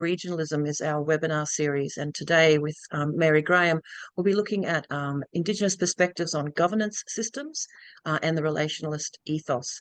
Bioregionalism is our webinar series, and today with Mary Graham, we'll be looking at Indigenous perspectives on governance systems and the relationalist ethos.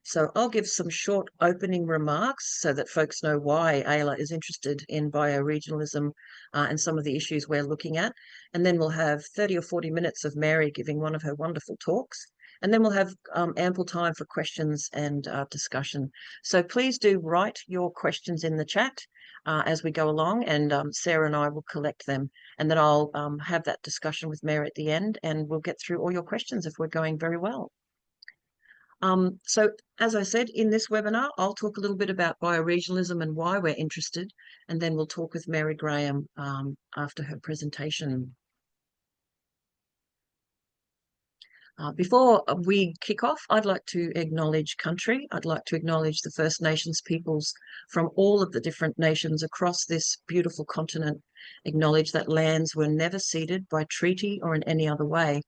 So I'll give some short opening remarks so that folks know why AELA is interested in bioregionalism and some of the issues we're looking at. And then we'll have 30 or 40 minutes of Mary giving one of her wonderful talks. And then we'll have ample time for questions and discussion. So please do write your questions in the chat as we go along, and Sarah and I will collect them. And then I'll have that discussion with Mary at the end, and we'll get through all your questions if we're going very well. So as I said, in this webinar, I'll talk a little bit about bioregionalism and why we're interested, and then we'll talk with Mary Graham after her presentation. Before we kick off, I'd like to acknowledge country. I'd like to acknowledge the First Nations peoples from all of the different nations across this beautiful continent, acknowledge that lands were never ceded by treaty or in any other way,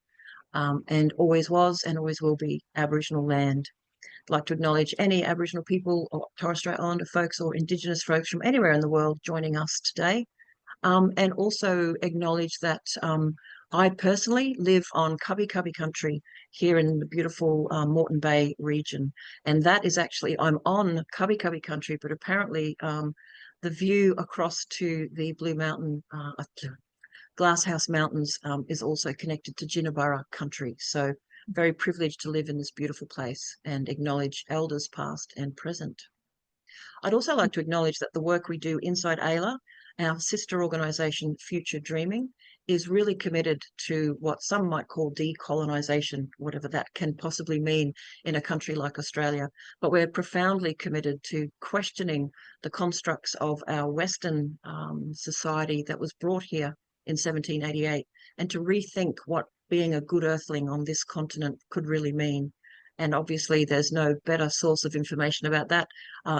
and always was and always will be Aboriginal land. I'd like to acknowledge any Aboriginal people or Torres Strait Islander folks or Indigenous folks from anywhere in the world joining us today, and also acknowledge that I personally live on Cubby country here in the beautiful Moreton Bay region. And that is actually, I'm on Cubby country, but apparently the view across to the Blue Mountain, Glasshouse Mountains is also connected to Jinnaburra country. So very privileged to live in this beautiful place and acknowledge elders past and present. I'd also like to acknowledge that the work we do inside AELA, our sister organisation Future Dreaming, is really committed to what some might call decolonisation, whatever that can possibly mean in a country like Australia. But we're profoundly committed to questioning the constructs of our Western society that was brought here in 1788, and to rethink what being a good earthling on this continent could really mean. And obviously there's no better source of information about that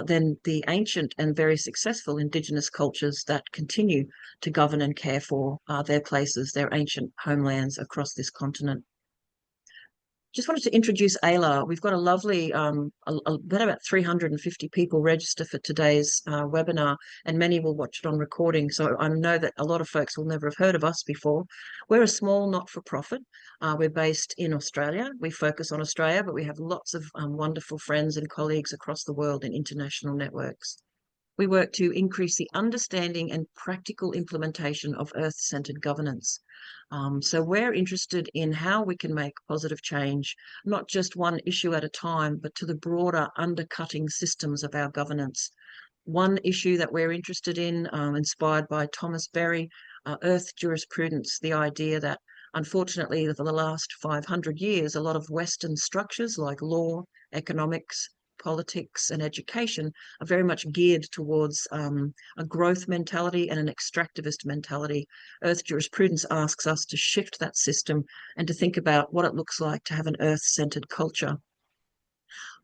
than the ancient and very successful Indigenous cultures that continue to govern and care for their places, their ancient homelands across this continent. Just wanted to introduce AELA. We've got a lovely, about 350 people register for today's webinar, and many will watch it on recording. So I know that a lot of folks will never have heard of us before. We're a small not-for-profit. We're based in Australia. We focus on Australia, but we have lots of wonderful friends and colleagues across the world in international networks. We work to increase the understanding and practical implementation of Earth-centred governance. So we're interested in how we can make positive change, not just one issue at a time, but to the broader undercutting systems of our governance. One issue that we're interested in, inspired by Thomas Berry, Earth jurisprudence, the idea that unfortunately for the last 500 years, a lot of Western structures like law, economics, politics and education are very much geared towards a growth mentality and an extractivist mentality. Earth jurisprudence asks us to shift that system and to think about what it looks like to have an earth-centred culture.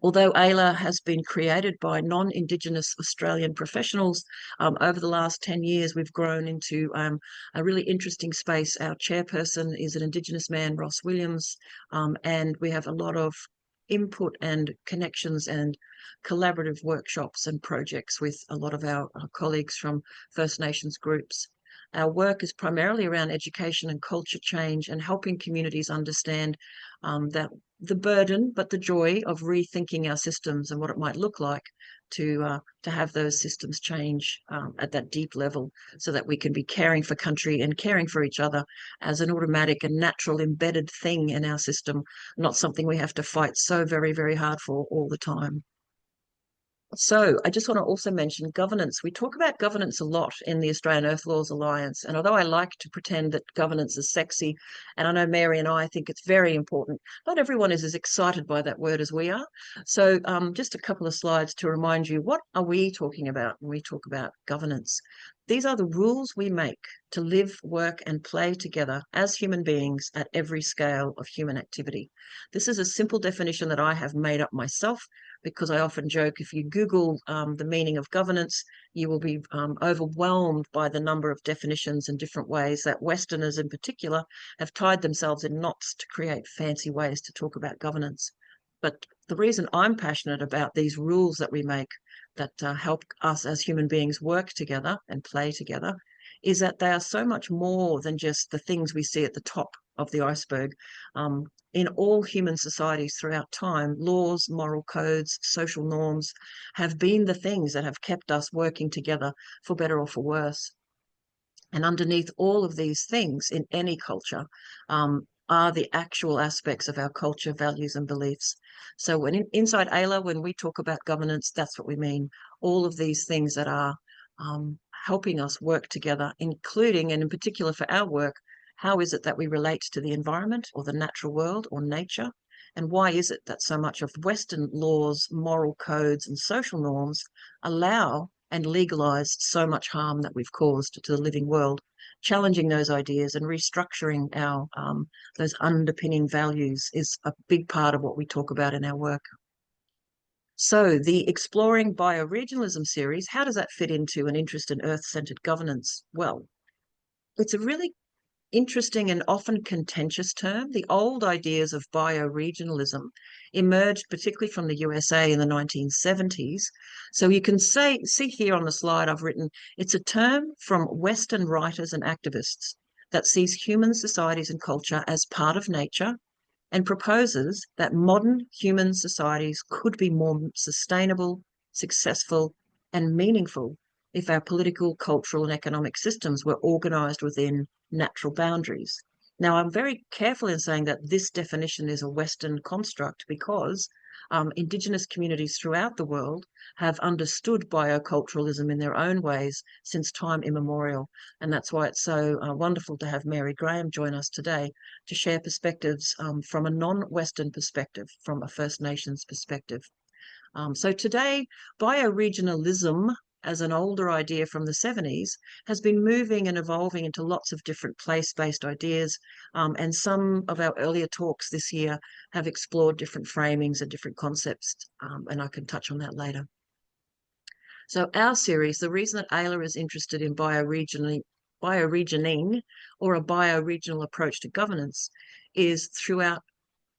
Although AELA has been created by non-Indigenous Australian professionals, over the last 10 years, we've grown into a really interesting space. Our chairperson is an Indigenous man, Ross Williams, and we have a lot of input and connections and collaborative workshops and projects with a lot of our colleagues from First Nations groups. Our work is primarily around education and culture change and helping communities understand that the burden, but the joy of rethinking our systems and what it might look like to have those systems change at that deep level, so that we can be caring for country and caring for each other as an automatic and natural embedded thing in our system, not something we have to fight so very, very hard for all the time. So I just want to also mention governance. We talk about governance a lot in the Australian Earth Laws Alliance, and although I like to pretend that governance is sexy, and I know Mary and I think it's very important, not everyone is as excited by that word as we are. So just a couple of slides to remind you, what are we talking about when we talk about governance? These are the rules we make to live, work and play together as human beings at every scale of human activity. This is a simple definition that I have made up myself, because I often joke, if you Google the meaning of governance, you will be overwhelmed by the number of definitions and different ways that Westerners in particular have tied themselves in knots to create fancy ways to talk about governance. But the reason I'm passionate about these rules that we make that help us as human beings work together and play together is that they are so much more than just the things we see at the top of the iceberg. In all human societies throughout time, laws, moral codes, social norms have been the things that have kept us working together for better or for worse. And underneath all of these things in any culture are the actual aspects of our culture, values, and beliefs. So inside AELA, when we talk about governance, that's what we mean. All of these things that are helping us work together, including, and in particular for our work, how is it that we relate to the environment or the natural world or nature? And why is it that so much of Western laws, moral codes, and social norms allow and legalize so much harm that we've caused to the living world? Challenging those ideas and restructuring our those underpinning values is a big part of what we talk about in our work. So the Exploring Bioregionalism series, how does that fit into an interest in Earth-centered governance? Well, it's a really interesting and often contentious term. The old ideas of bioregionalism emerged particularly from the USA in the 1970s. So you can see here on the slide I've written, it's a term from Western writers and activists that sees human societies and culture as part of nature and proposes that modern human societies could be more sustainable, successful, and meaningful if our political, cultural, and economic systems were organised within natural boundaries. Now, I'm very careful in saying that this definition is a Western construct because Indigenous communities throughout the world have understood bioculturalism in their own ways since time immemorial. And that's why it's so wonderful to have Mary Graham join us today to share perspectives from a non-Western perspective, from a First Nations perspective. So today, bioregionalism, as an older idea from the 70s, has been moving and evolving into lots of different place-based ideas. And some of our earlier talks this year have explored different framings and different concepts, and I can touch on that later. So our series, the reason that AELA is interested in bioregioning or a bioregional approach to governance is throughout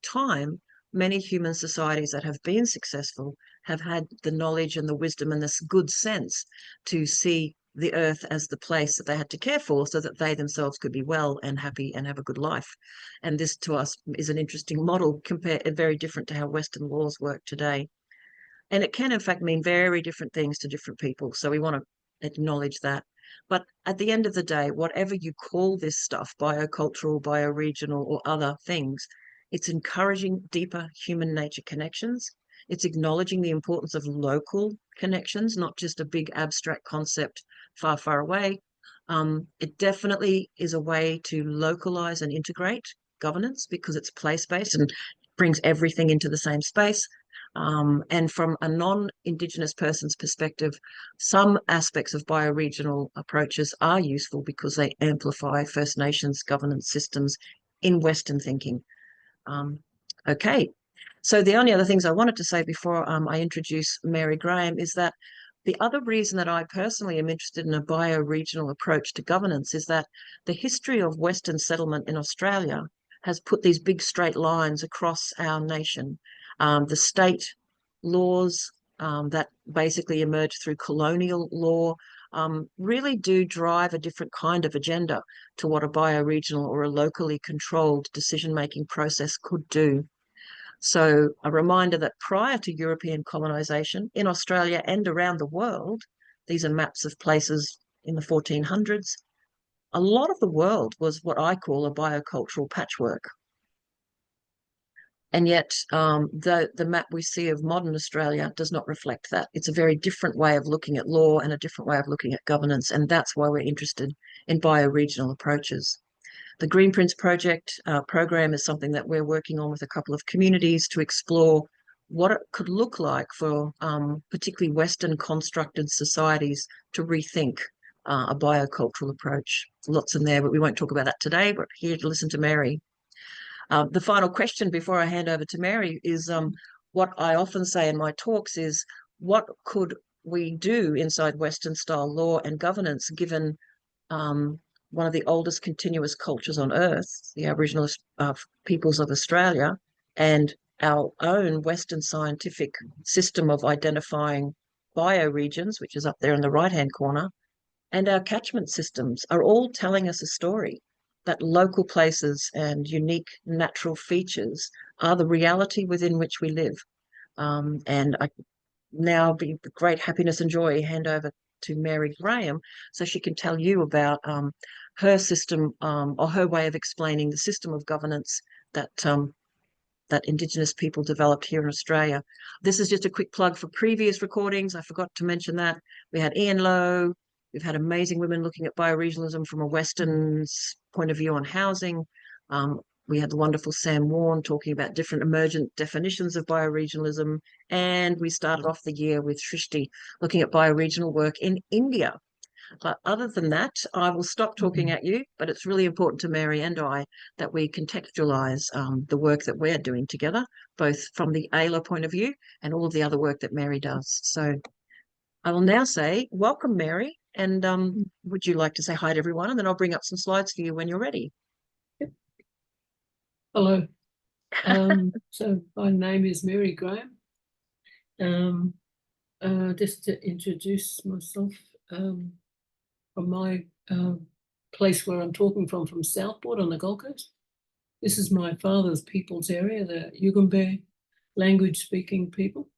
time, many human societies that have been successful have had the knowledge and the wisdom and this good sense to see the earth as the place that they had to care for so that they themselves could be well and happy and have a good life. And this to us is an interesting model very different to how Western laws work today. And it can in fact mean very different things to different people. So we want to acknowledge that. But at the end of the day, whatever you call this stuff, biocultural, bioregional, or other things, it's encouraging deeper human nature connections. It's acknowledging the importance of local connections, not just a big abstract concept far, far away. It definitely is a way to localize and integrate governance because it's place-based and brings everything into the same space. And from a non-Indigenous person's perspective, some aspects of bioregional approaches are useful because they amplify First Nations governance systems in Western thinking. Okay, so the only other things I wanted to say before I introduce Mary Graham is that the other reason that I personally am interested in a bioregional approach to governance is that the history of Western settlement in Australia has put these big straight lines across our nation. The state laws that basically emerged through colonial law really do drive a different kind of agenda to what a bioregional or a locally controlled decision-making process could do. So a reminder that prior to European colonisation in Australia and around the world, these are maps of places in the 1400s, a lot of the world was what I call a biocultural patchwork. And yet the map we see of modern Australia does not reflect that. It's a very different way of looking at law and a different way of looking at governance, and that's why we're interested in bioregional approaches. The Greenprints project program is something that we're working on with a couple of communities to explore what it could look like for particularly Western constructed societies to rethink a biocultural approach. Lots in there, but we won't talk about that today. We're here to listen to Mary. The final question before I hand over to Mary is what I often say in my talks is, what could we do inside Western style law and governance given one of the oldest continuous cultures on earth, the Aboriginal peoples of Australia, and our own Western scientific system of identifying bioregions, which is up there in the right-hand corner, and our catchment systems are all telling us a story that local places and unique natural features are the reality within which we live. And I now, with great happiness and joy, hand over to Mary Graham so she can tell you about her system or her way of explaining the system of governance that that Indigenous people developed here in Australia. This is just a quick plug for previous recordings. I forgot to mention that. We had Ian Lowe. We've had amazing women looking at bioregionalism from a Western's point of view on housing. We had the wonderful Sam Warren talking about different emergent definitions of bioregionalism. And we started off the year with Shrishti looking at bioregional work in India. But other than that, I will stop talking at you, but it's really important to Mary and I that we contextualise the work that we're doing together, both from the AELA point of view and all of the other work that Mary does. So I will now say, welcome, Mary, and would you like to say hi to everyone? And then I'll bring up some slides for you when you're ready. Hello. So my name is Mary Graham. Just to introduce myself, from my place where I'm talking from Southport on the Gold Coast. This is my father's people's area, the Yugambeh language-speaking people,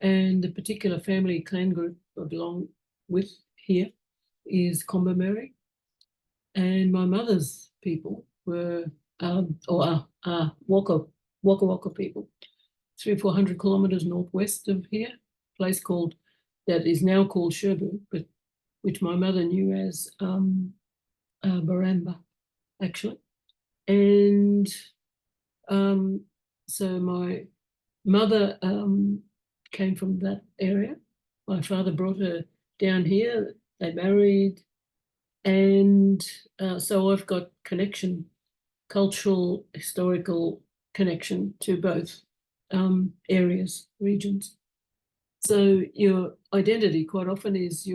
and the particular family clan group I belong with here is Combameri. And my mother's people were, Waka Waka people, 300 or 400 kilometres northwest of here, a place called, that is now called Sherbu, but which my mother knew as Baramba, actually. And so my mother came from that area. My father brought her down here. They married. And so I've got connection, cultural, historical connection to both areas, regions. So your identity quite often is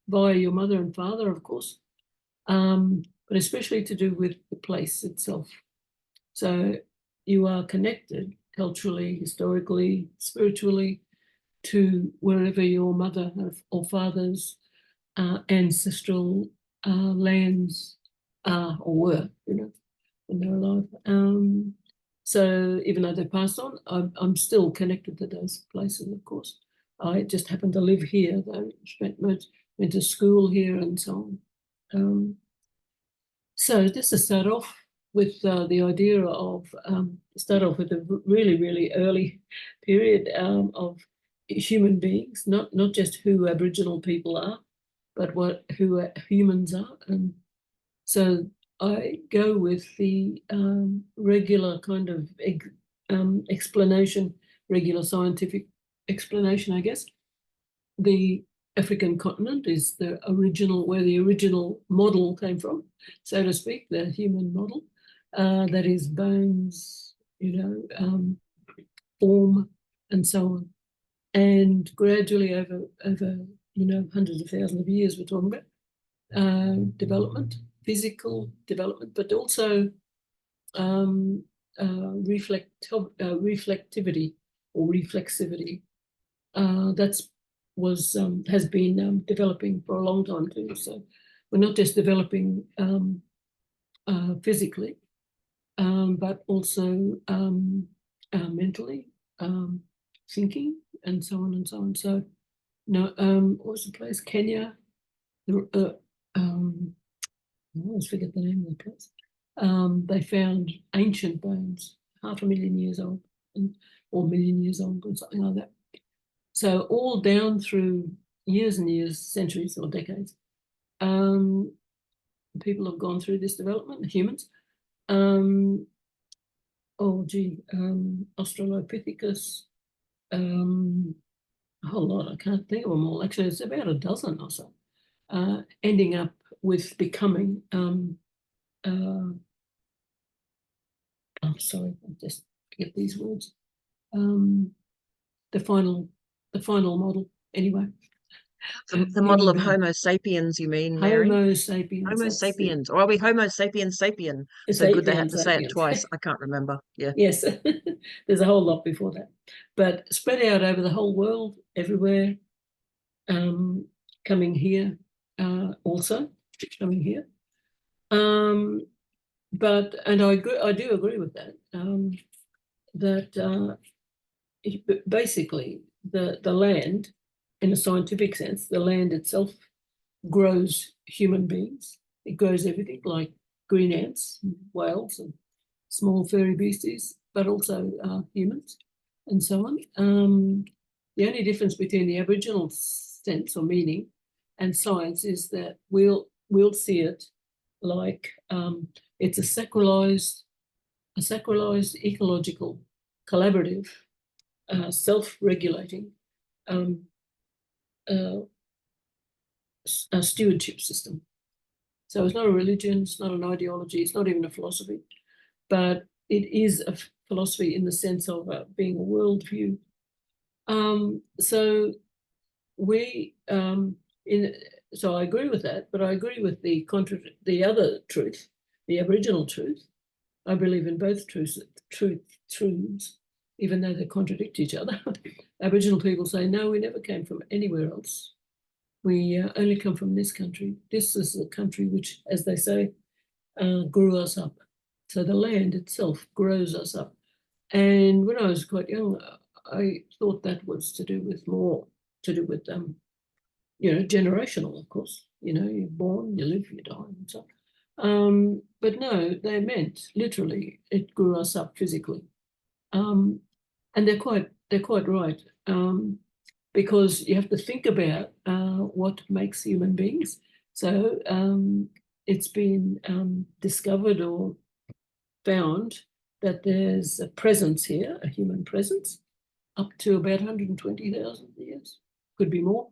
via your mother and father, of course, but especially to do with the place itself. So you are connected culturally, historically, spiritually to wherever your mother or father's ancestral lands are or were, when they're alive. So even though they passed on, I'm still connected to those places, of course. I just happened to live here, though, went to school here and so on. So just to start off with the idea of, start off with a really, really early period of human beings, not just who Aboriginal people are, but who humans are. And so I go with the regular kind of explanation, regular scientific explanation, I guess. The African continent is the original, where the original model came from, so to speak, the human model. That is bones, form, and so on. And gradually over hundreds of thousands of years, we're talking about development, physical development, but also reflectivity or reflexivity. Has been developing for a long time too. So we're not just developing physically, but also mentally, thinking, and so on and so on. So, what was the place? Kenya. I always forget the name of the place. They found ancient bones, 500,000 years old, or 1,000,000 years old, or something like that. So all down through years and years, centuries or decades, people have gone through this development, humans. Australopithecus, a whole lot, I can't think of them all. Actually, it's about a dozen or so, ending up with becoming, I'm sorry, I'll just forget these words, the final model, anyway. The model human of being. Homo sapiens, you mean, Mary? Homo sapiens. Homo That's the sapiens, or are we Homo sapiens sapien? So good they have sapiens, to say it sapiens. twice. I can't remember. Yeah. Yes, there's a whole lot before that, but spread out over the whole world, everywhere, coming here, also coming here. But I do agree with that. That basically the land, in a scientific sense, the land itself grows human beings. It grows everything like green ants, whales, and small furry beasties, but also humans and so on. The only difference between the Aboriginal sense or meaning and science is that we'll see it like it's a sacralized, ecological, collaborative, self-regulating a stewardship system. So it's not a religion, it's not an ideology, it's not even a philosophy, but it is a philosophy in the sense of being a worldview. So I agree with that, but I agree with the other truth, the Aboriginal truth. I believe in both truths, even though they contradict each other. Aboriginal people say, no, we never came from anywhere else. We only come from this country. This is the country which, as they say, grew us up. So the land itself grows us up. And when I was quite young, I thought that was to do with generational, of course. You're born, you live, you die, and so on. But no, they meant literally it grew us up physically. And they're quite right. Because you have to think about what makes human beings. So it's been discovered or found that there's a presence here, a human presence, up to about 120,000 years, could be more.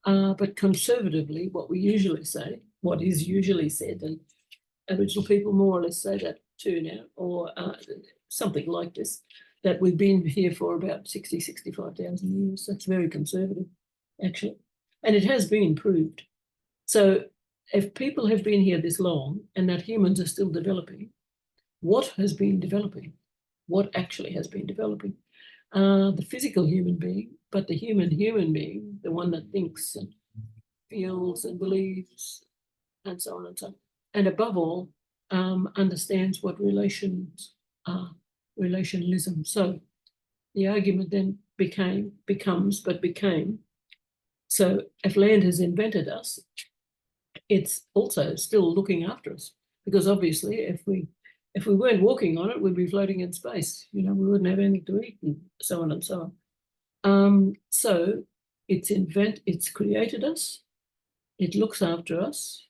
But conservatively, what is usually said, and Aboriginal people more or less say that too now, or something like this, that we've been here for about 60, 65,000 years. That's very conservative, actually. And it has been proved. So if people have been here this long and that humans are still developing, what has been developing? What actually has been developing? The physical human being, but the human being, the one that thinks and feels and believes and so on and so on. And above all, understands what relations are, relationalism. So the argument then became, so if land has invented us, it's also still looking after us, because obviously if we weren't walking on it, we'd be floating in space. We wouldn't have anything to eat and so on and so on. So it's created us. It looks after us,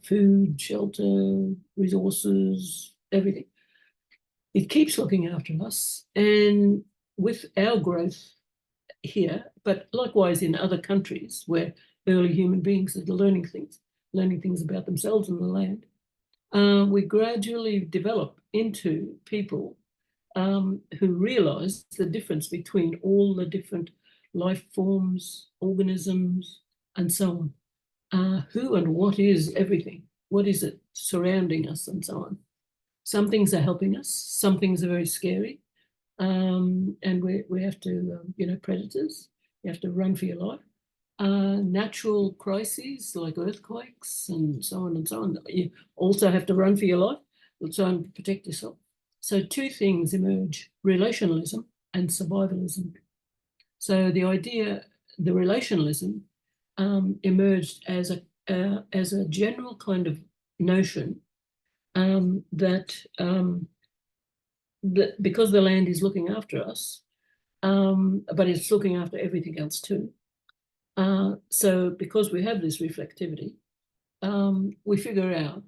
food, shelter, resources, everything. It keeps looking after us. And with our growth here, but likewise in other countries where early human beings are learning things about themselves and the land, we gradually develop into people who realize the difference between all the different life forms, organisms, and so on. Who and what is everything? What is it surrounding us and so on? Some things are helping us. Some things are very scary. And we have to, predators. You have to run for your life. Natural crises like earthquakes and so on and so on. You also have to run for your life. Try and protect yourself. So two things emerge: relationalism and survivalism. So the relationalism emerged as a general kind of notion that because the land is looking after us, but it's looking after everything else too. So because we have this reflectivity, we figure out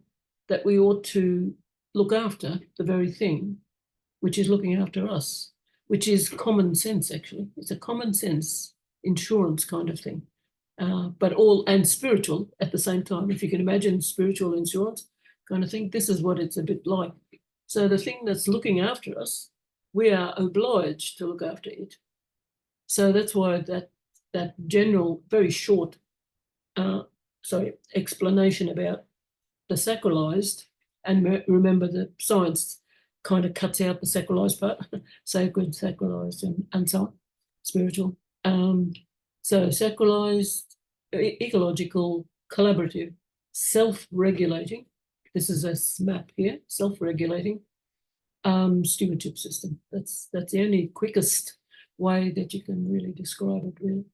that we ought to look after the very thing which is looking after us, which is common sense, actually. It's a common sense insurance kind of thing, but and spiritual at the same time. If you can imagine spiritual insurance kind of thing, this is what it's a bit like. So the thing that's looking after us, we are obliged to look after it. So that's why that that general, very short, explanation about the sacralized, and remember that science kind of cuts out the sacralized part, sacred, sacralized, and so on, spiritual. So sacralized, ecological, collaborative, self-regulating. This is a map here, self-regulating stewardship system. That's the only quickest way that you can really describe it, really.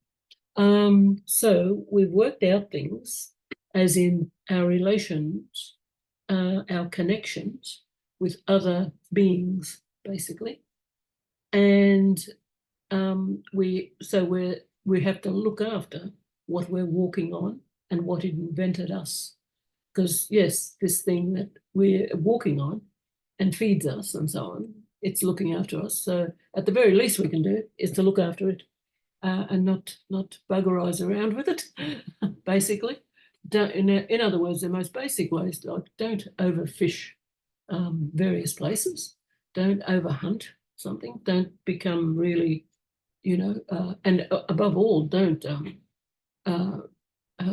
So we've worked out things as in our relations, our connections with other beings, basically. And we have to look after what we're walking on and what invented us. Because yes, this thing that we're walking on and feeds us and so on, it's looking after us. So at the very least we can do is to look after it and not buggerize around with it, basically. In other words, the most basic ways, like don't overfish various places, don't overhunt something, don't become really, and above all, don't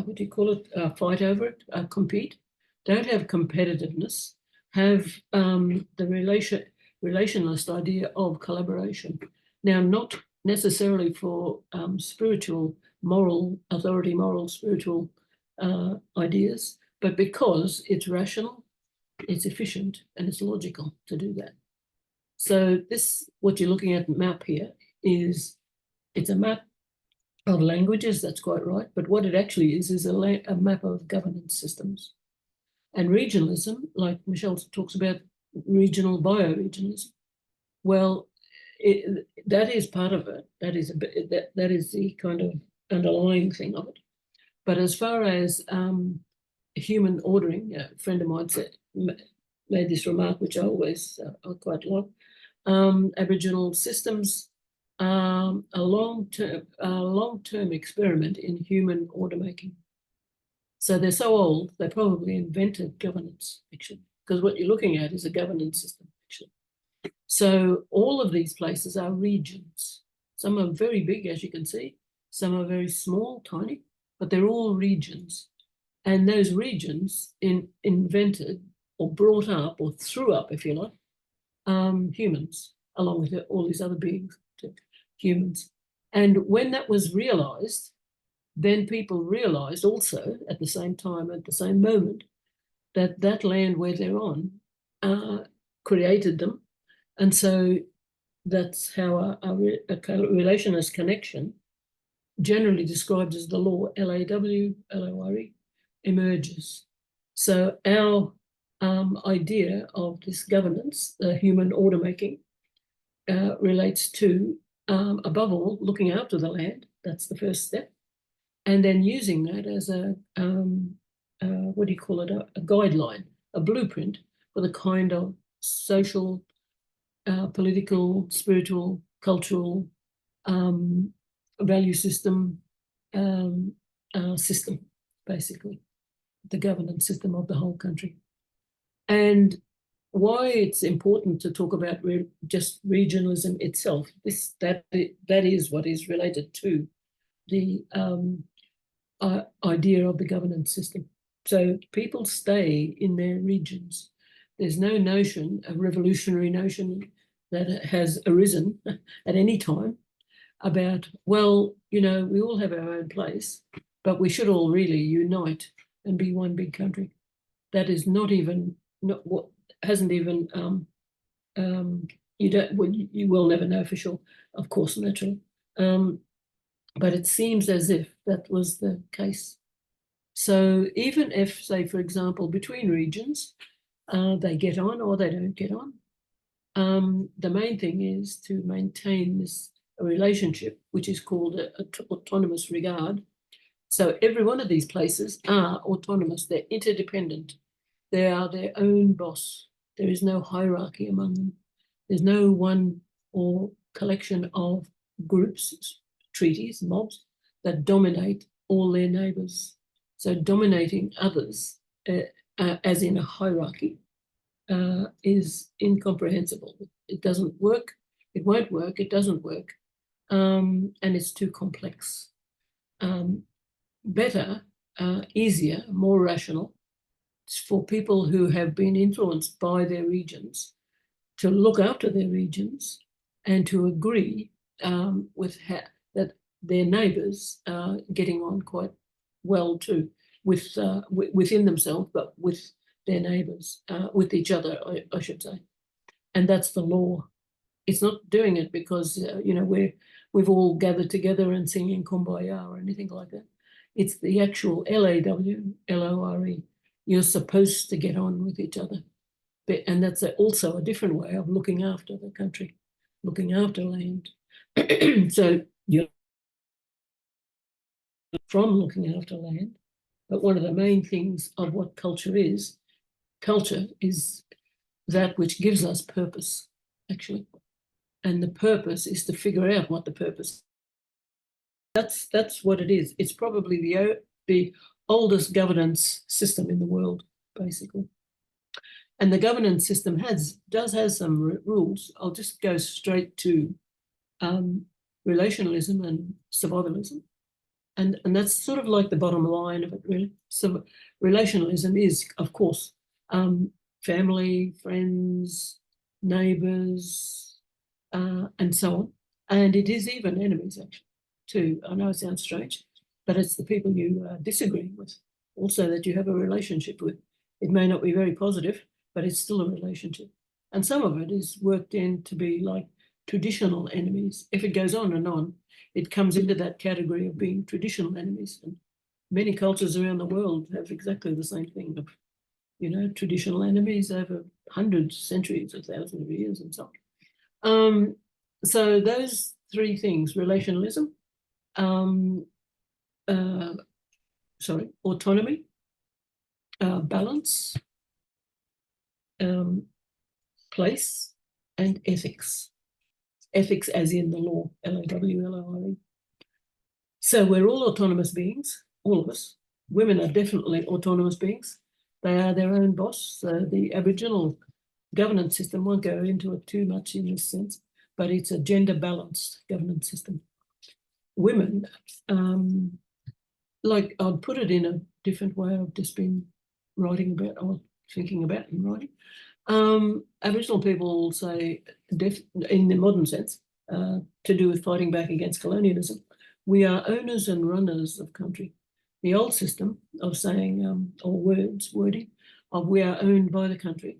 what do you call it? Fight over it, compete. Don't have competitiveness. Have the relationalist idea of collaboration. Now, not necessarily for spiritual, moral, authority, moral, spiritual ideas, but because it's rational, it's efficient, and it's logical to do that. So what you're looking at map here it's a map of languages, that's quite right, but what it actually is a map of governance systems. And regionalism, like Michelle talks about regional bioregionalism, well, that is part of it. That is the kind of underlying thing of it. But as far as human ordering, a friend of mine made this remark, which I always quite like. Aboriginal systems a long-term experiment in human order making. So they're so old, they probably invented governance, actually, because what you're looking at is a governance system, actually. So all of these places are regions. Some are very big, as you can see. Some are very small, tiny, but they're all regions. And those regions invented or brought up or threw up, if you like, humans, along with all these other beings, humans. And when that was realized, then people realized also at the same time, at the same moment, that land where they're on created them. And so that's how a relationist connection, generally described as the law, LAWRE, emerges. So our idea of this governance, human order making, relates to, above all, looking after the land. That's the first step. And then using that as a guideline, a blueprint for the kind of social, political, spiritual, cultural value system, basically, the governance system of the whole country. And why it's important to talk about just regionalism itself, that is what is related to the idea of the governance system. So people stay in their regions. There's no notion, a revolutionary notion that has arisen at any time about, well, we all have our own place, but we should all really unite and be one big country. That is hasn't even, you will never know for sure, of course, naturally. But it seems as if that was the case. So even if, say, for example, between regions, they get on or they don't get on, the main thing is to maintain this relationship, which is called autonomous regard. So every one of these places are autonomous. They're interdependent. They are their own boss. There is no hierarchy among them. There's no one or collection of groups, treaties, mobs, that dominate all their neighbours. So dominating others, as in a hierarchy, is incomprehensible. It doesn't work. It won't work. It doesn't work. And it's too complex. better, easier, more rational for people who have been influenced by their regions to look after their regions and to agree with that their neighbours are getting on quite well too, with within themselves, but with their neighbours, with each other, I should say. And that's the law. It's not doing it because you know, we've all gathered together and singing Kumbaya or anything like that. It's the actual LAW, you're supposed to get on with each other. And that's also a different way of looking after the country, looking after land. So you're from looking after land, but one of the main things of what culture is that which gives us purpose, actually. And the purpose is to figure out what the purpose is. That's what it is. It's probably the oldest governance system in the world, basically. And the governance system does have some rules. I'll just go straight to relationalism and survivalism. And that's sort of like the bottom line of it, really. So relationalism is, of course, family, friends, neighbours, and so on. And it is even enemies, actually, too. I know it sounds strange, but it's the people you disagree with also that you have a relationship with. It may not be very positive, but it's still a relationship. And some of it is worked in to be like traditional enemies. If it goes on and on, it comes into that category of being traditional enemies. And many cultures around the world have exactly the same thing of, you know, traditional enemies over hundreds, centuries, or thousands of years and so on. So those three things, relationalism, autonomy, balance, place, and ethics. Ethics as in the law, LAW. So we're all autonomous beings, all of us. Women are definitely autonomous beings. They are their own boss. So the Aboriginal governance system, won't go into it too much in this sense, but it's a gender-balanced governance system. Women, like I'll put it in a different way I've just been writing about or thinking about and writing. Aboriginal people say, in the modern sense, to do with fighting back against colonialism, we are owners and runners of country. The old system of saying, or wording, of we are owned by the country,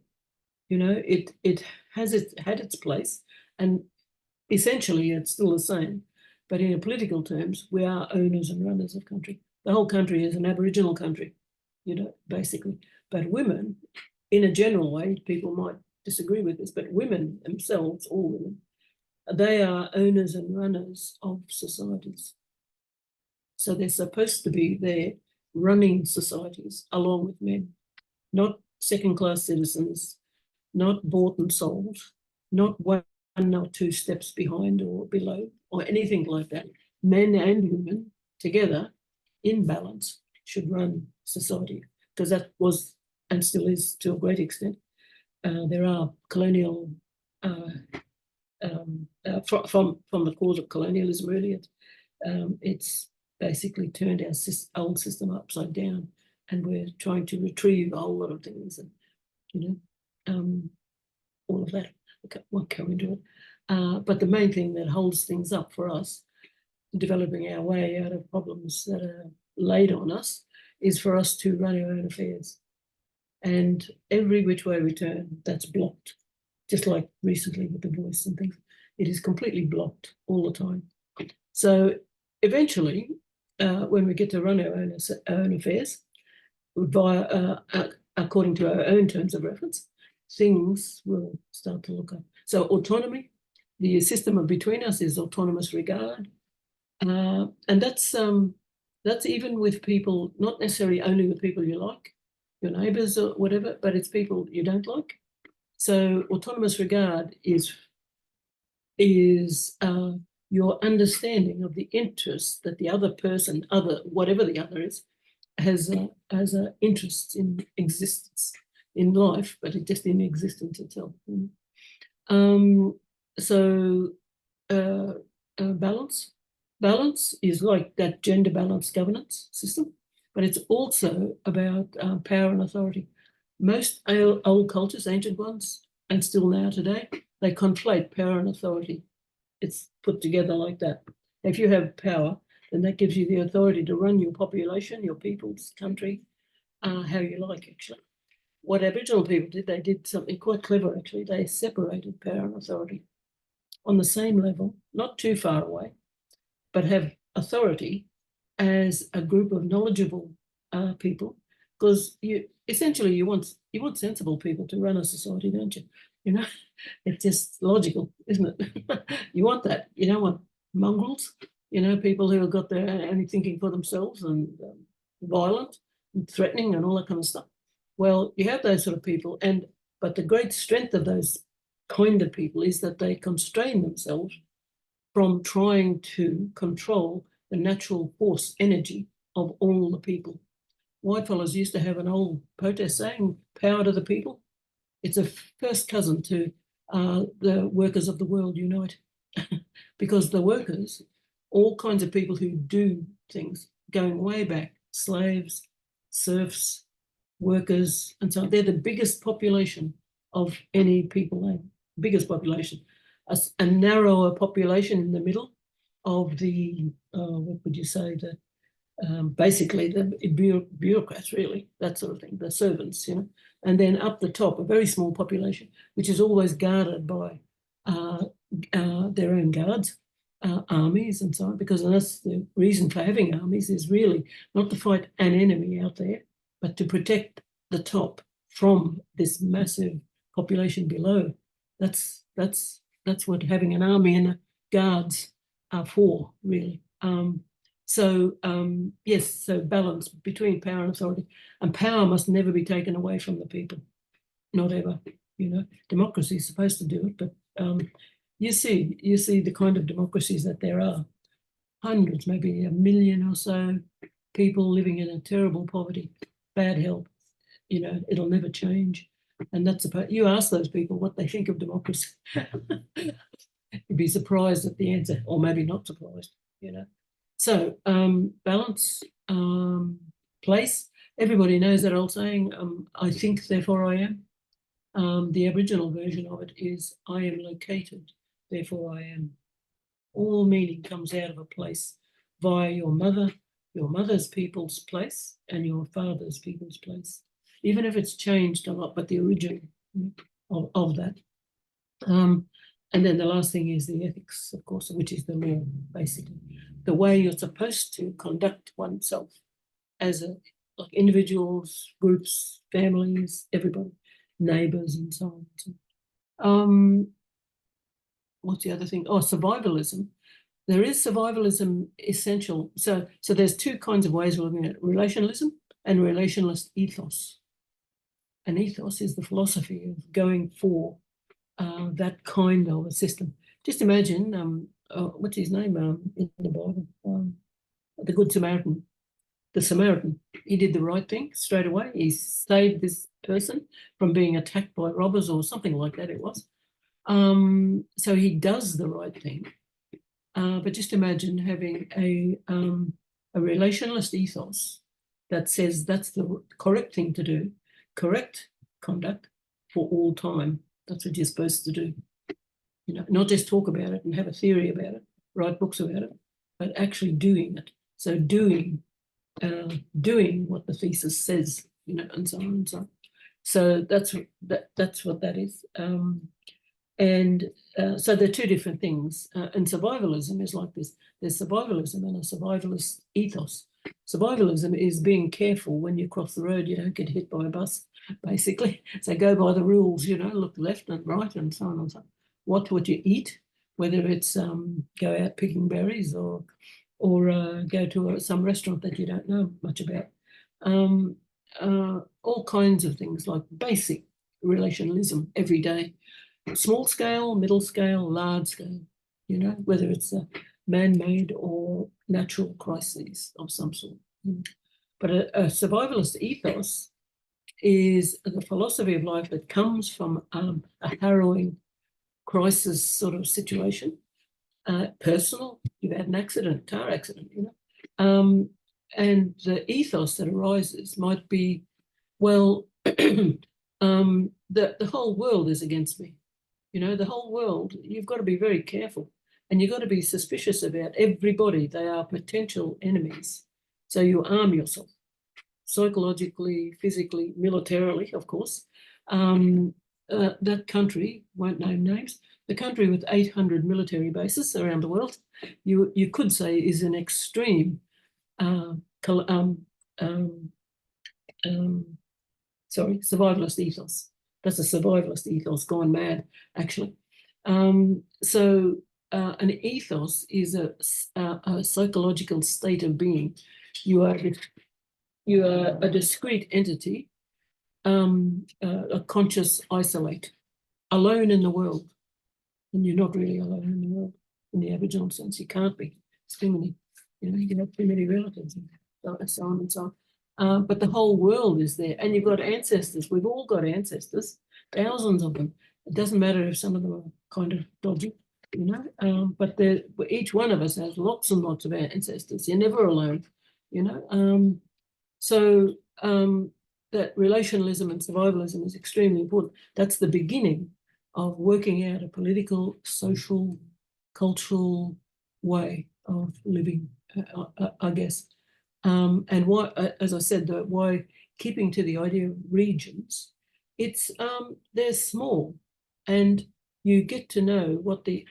you know, it had its place, and essentially it's still the same. But in political terms, we are owners and runners of country. The whole country is an Aboriginal country, you know, basically. But women, in a general way, people might disagree with this, but women themselves, all women, they are owners and runners of societies. So they're supposed to be there running societies along with men, not second-class citizens, not bought and sold, not one or two steps behind or below or anything like that. Men and women together in balance should run society, because that was and still is to a great extent. There are colonial, from the cause of colonialism really, it's basically turned our old system upside down, and we're trying to retrieve a whole lot of things, and you know, all of that. I won't go into it. But the main thing that holds things up for us, developing our way out of problems that are laid on us, is for us to run our own affairs. And every which way we turn, that's blocked. Just like recently with the voice and things, it is completely blocked all the time. So eventually, when we get to run our own affairs, via, according to our own terms of reference, things will start to look up. So autonomy, the system between us is autonomous regard. And that's even with people, not necessarily only with people you like, your neighbours or whatever, but it's people you don't like. So autonomous regard is your understanding of the interest that the other person, whatever the other is, has an interest in existence, in life, but just in existence itself. So balance, balance is like that gender balance governance system, but it's also about power and authority. Most old cultures, ancient ones, and still now today, they conflate power and authority. It's put together like that. If you have power, then that gives you the authority to run your population, your people's country, how you like, actually. What Aboriginal people did, they did something quite clever, actually. They separated power and authority on the same level, not too far away, but have authority as a group of knowledgeable people, because you want sensible people to run a society, don't you? You know, it's just logical, isn't it? You want that. You don't want mongrels, people who have got their only thinking for themselves and violent and threatening and all that kind of stuff. Well, you have those sort of people, but the great strength of those kind of people is that they constrain themselves from trying to control the natural force energy of all the people. Whitefellas used to have an old protest saying, "Power to the people." It's a first cousin to the workers of the world unite. Because the workers, all kinds of people who do things, going way back, slaves, serfs, workers, and so on, they're the biggest population of any people, biggest population. A narrower population in the middle of the, what would you say, basically the bureaucrats, really, that sort of thing, the servants, and then up the top, a very small population, which is always guarded by their own guards, armies and so on, because that's the reason for having armies, is really not to fight an enemy out there, but to protect the top from this massive population below. That's what having an army and guards are for, really. Yes, so balance between power and authority. And power must never be taken away from the people, not ever. Democracy is supposed to do it, but you see the kind of democracies that there are. Hundreds, maybe 1 million or so people living in a terrible poverty, bad health. It'll never change. And that's about, you ask those people what they think of democracy. You'd be surprised at the answer, or maybe not surprised, So balance, place. Everybody knows that old saying, I think, therefore I am. The Aboriginal version of it is, I am located, therefore I am. All meaning comes out of a place via your mother's people's place, and your father's people's place. Even if it's changed a lot, but the original of that. And then the last thing is the ethics, of course, which is the law, basically. The way you're supposed to conduct oneself as like individuals, groups, families, everybody, neighbours, and so on. What's the other thing? Oh, survivalism. There is survivalism essential. So there's two kinds of ways of looking at it: relationalism and relationalist ethos. An ethos is the philosophy of going for that kind of a system. Just imagine, what's his name in the Bible? The Good Samaritan. The Samaritan, he did the right thing straight away. He saved this person from being attacked by robbers or something like that it was. So he does the right thing. But just imagine having a relationalist ethos that says that's the correct thing to do, correct conduct for all time. That's what you're supposed to do. Not just talk about it and have a theory about it, write books about it, but actually doing it. So doing what the thesis says, and so on and so on. So that's what that is. So they're two different things. And survivalism is like this. There's survivalism and a survivalist ethos. Survivalism is being careful when you cross the road, you don't get hit by a bus, basically. So go by the rules, look left and right and so on and so on. Watch what you eat, whether it's go out picking berries or go to some restaurant that you don't know much about. All kinds of things like basic relationalism every day. Small scale, middle scale, large scale, whether it's a man-made or natural crises of some sort. But a survivalist ethos is the philosophy of life that comes from a harrowing crisis sort of situation, personal. You've had an accident, car accident, you know. And the ethos that arises might be, well, the whole world is against me. You know, the whole world, you've got to be very careful, and you've got to be suspicious about everybody. They are potential enemies. So you arm yourself psychologically, physically, militarily, of course. That country, won't name names, the country with 800 military bases around the world, you could say is an extreme survivalist ethos. That's a survivalist ethos gone mad, actually. So an ethos is a psychological state of being. You are a discrete entity, a conscious isolate, alone in the world. And you're not really alone in the world in the Aboriginal sense. You can't be. It's too many, you know, you have too many relatives and so on and so on. But the whole world is there, and you've got ancestors. We've all got ancestors, thousands of them. It doesn't matter if some of them are kind of dodgy, you know, but each one of us has lots and lots of ancestors. You're never alone, you know. So that relationalism and survivalism is extremely important. That's the beginning of working out a political, social, cultural way of living, I guess. And why, as I said, why keeping to the idea of regions, it's they're small, and you get to know what the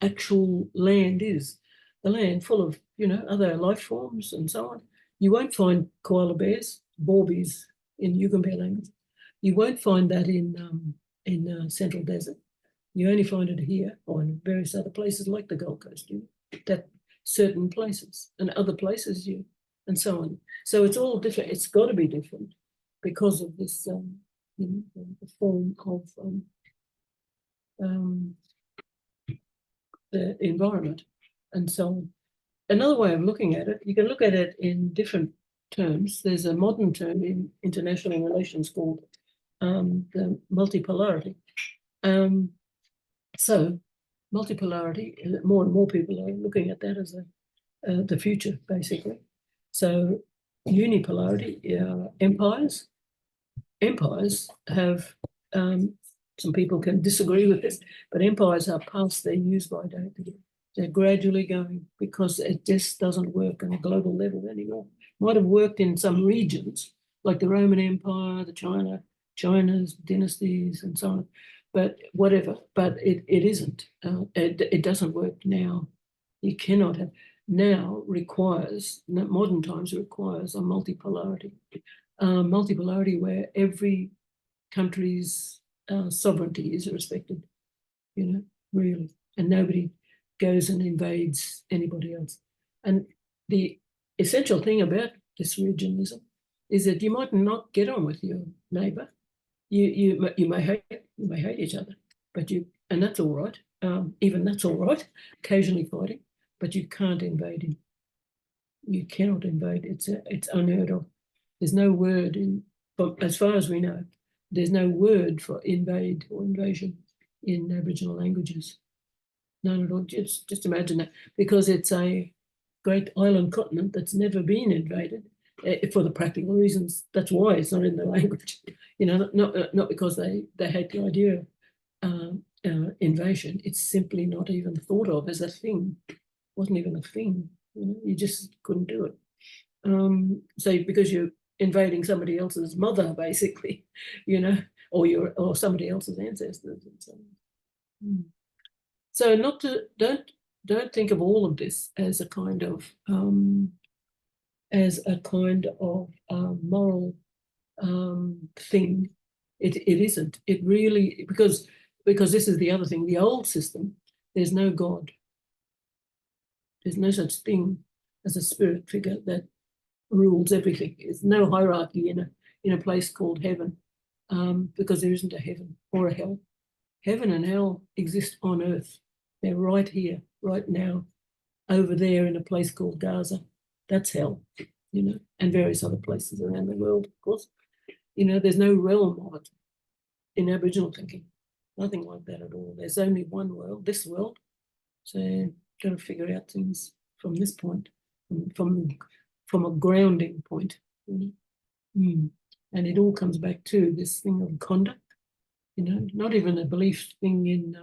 actual land is. The land full of, you know, other life forms and so on. You won't find koala bears, bawbies in Yugambeh language. You won't find that in Central Desert. You only find it here or in various other places like the Gold Coast. You know, that certain places and other places and so on. So it's all different. It's got to be different because of this, you know, the form of the environment and so on. Another way of looking at it, you can look at it in different terms. There's a modern term in international relations called the multipolarity. So multipolarity, more and more people are looking at that as the future, basically. So unipolarity, empires. Empires have, some people can disagree with this, but empires are past their use-by date. They're gradually going because it just doesn't work on a global level anymore. Might have worked in some regions, like the Roman Empire, the China's dynasties and so on, but whatever, but it isn't. It doesn't work now. You cannot have, now requires, modern times requires a multipolarity. Multipolarity where every country's sovereignty is respected, you know, really, and nobody goes and invades anybody else. And the essential thing about this regionalism is that you might not get on with your neighbour. You may hate each other, but and that's all right. Even that's all right. Occasionally fighting, but you can't invade him. You cannot invade. It's unheard of. There's no word as far as we know, there's no word for invade or invasion in Aboriginal languages. None at all. Just imagine that, because it's a great island continent that's never been invaded for the practical reasons. That's why it's not in the language. You know, not because they hate the idea of invasion. It's simply not even thought of as a thing. It wasn't even a thing. You know, you just couldn't do it. So because you're invading somebody else's mother, basically, you know, or somebody else's ancestors and so on. So don't think of all of this as a kind of moral thing. It isn't. It really, because this is the other thing. The old system, there's no God. There's no such thing as a spirit figure that rules everything. There's no hierarchy in a place called heaven, because there isn't a heaven or a hell. Heaven and hell exist on earth. They're right here, right now, over there in a place called Gaza. That's hell, you know, and various other places around the world, of course. You know, there's no realm of it in Aboriginal thinking. Nothing like that at all. There's only one world, this world, So got to figure out things from this point, from a grounding point. And it all comes back to this thing of conduct, not even a belief thing in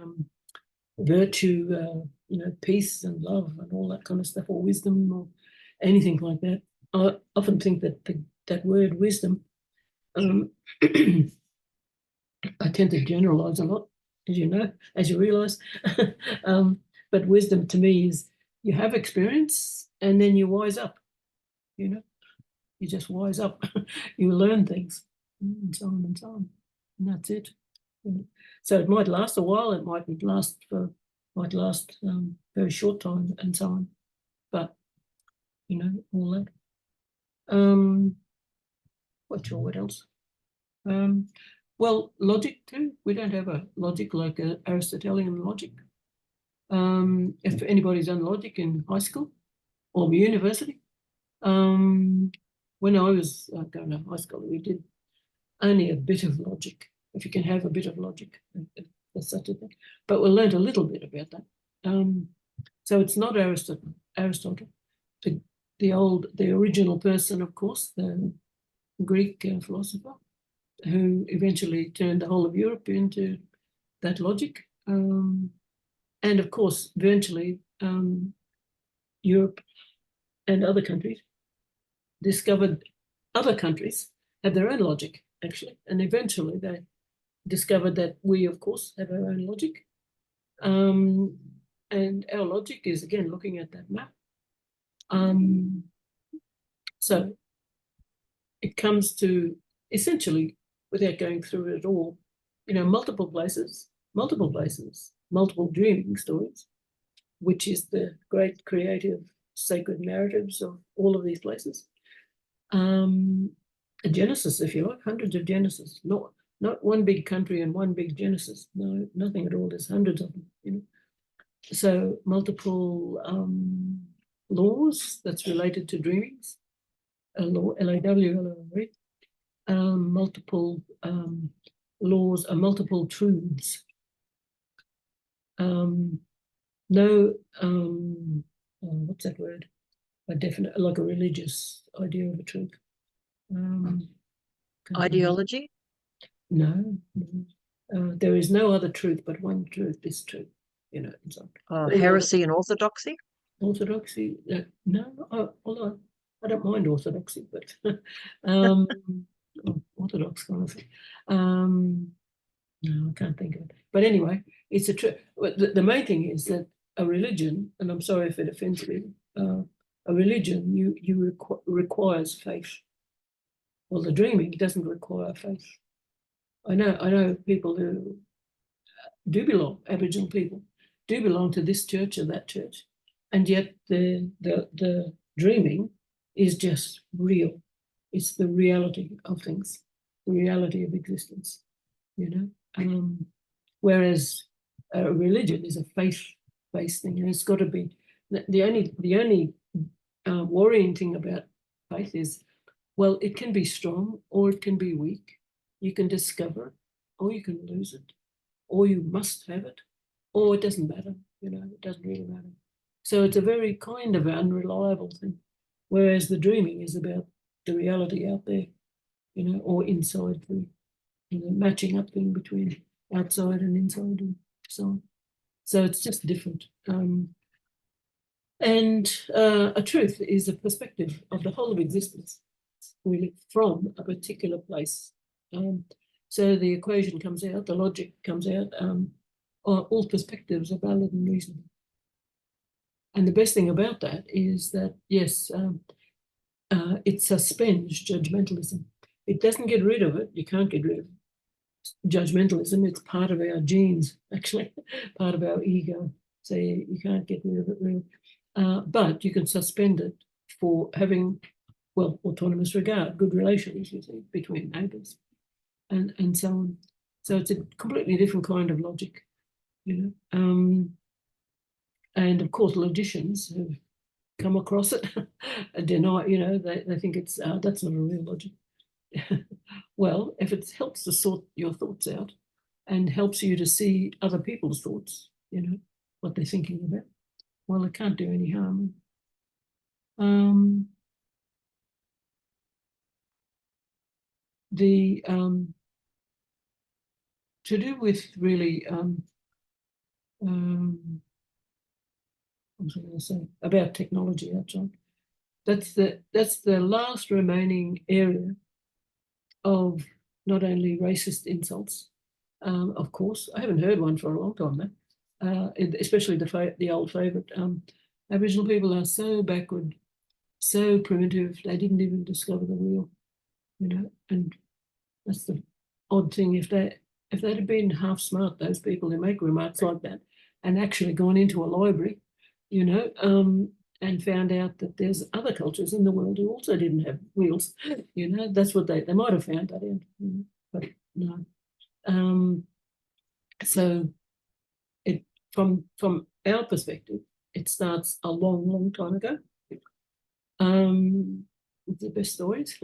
virtue, peace and love and all that kind of stuff, or wisdom or anything like that. I often think that that word wisdom, I tend to generalize a lot, as you know, as you realize. But wisdom to me is you have experience and then you wise up, you just wise up. You learn things and so on and so on. And that's it. So it might last a while, it might last very short time and so on. But all that. What else? Well, logic too. We don't have a logic like Aristotelian logic. If anybody's done logic in high school or university, when I was going to high school, we did only a bit of logic, if you can have a bit of logic, that's such a thing. But we learned a little bit about that. So it's not Aristotle, the original person, of course, the Greek philosopher, who eventually turned the whole of Europe into that logic. And of course, eventually, Europe and other countries discovered other countries had their own logic, actually. And eventually they discovered that we, of course, have our own logic. And our logic is, again, looking at that map. So it comes to, essentially, without going through it all, multiple places, multiple dreaming stories, which is the great creative sacred narratives of all of these places. A genesis, if you like, hundreds of genesis, not one big country and one big genesis. No, nothing at all. There's hundreds of them. So multiple laws that's related to dreamings, LAW, multiple laws, multiple truths. No, what's that word? A definite, like a religious idea of a truth. Ideology? No. There is no other truth but one truth, this truth. And so heresy and orthodoxy? Orthodoxy? No, although I don't mind orthodoxy, but orthodox kind of thing. No, I can't think of it. But anyway, it's a truth. The main thing is that a religion, and I'm sorry if it offends you, a religion requires faith. Well, the dreaming doesn't require faith. I know people who do belong, Aboriginal people, do belong to this church or that church, and yet the dreaming is just real. It's the reality of things, the reality of existence, whereas a religion is a faith-based thing, and it's got to be the only worrying thing about faith is, well, it can be strong or it can be weak. You can discover it, or you can lose it, or you must have it, or it doesn't matter. It doesn't really matter. So it's a very kind of unreliable thing, whereas the dreaming is about the reality out there, or inside the matching up thing between outside and inside and so on. So it's just different. And a truth is a perspective of the whole of existence, really, from a particular place. So the equation comes out, the logic comes out, all perspectives are valid and reasonable. And the best thing about that is that, yes, it suspends judgmentalism. It doesn't get rid of it. You can't get rid of judgmentalism. It's part of our genes, actually, part of our ego. So you can't get rid of it, really. But you can suspend it for having, well, autonomous regard, good relations, you see, between neighbours, and so on. So it's a completely different kind of logic, And of course, logicians have come across it, deny, they think it's that's not a real logic. Well, if it helps to sort your thoughts out and helps you to see other people's thoughts, what they're thinking about. Well, it can't do any harm. To do with really, what was I going to say about technology, actually? That's the last remaining area of not only racist insults, of course. I haven't heard one for a long time now, especially the old favourite. Aboriginal people are so backward, so primitive, they didn't even discover the wheel, you know, and that's the odd thing. If they'd have been half smart, those people who make remarks like that, and actually gone into a library, you know, and found out that there's other cultures in the world who also didn't have wheels, you know, that's what they might have found that out, you know, but no. So it from our perspective, it starts a long, long time ago. The best stories.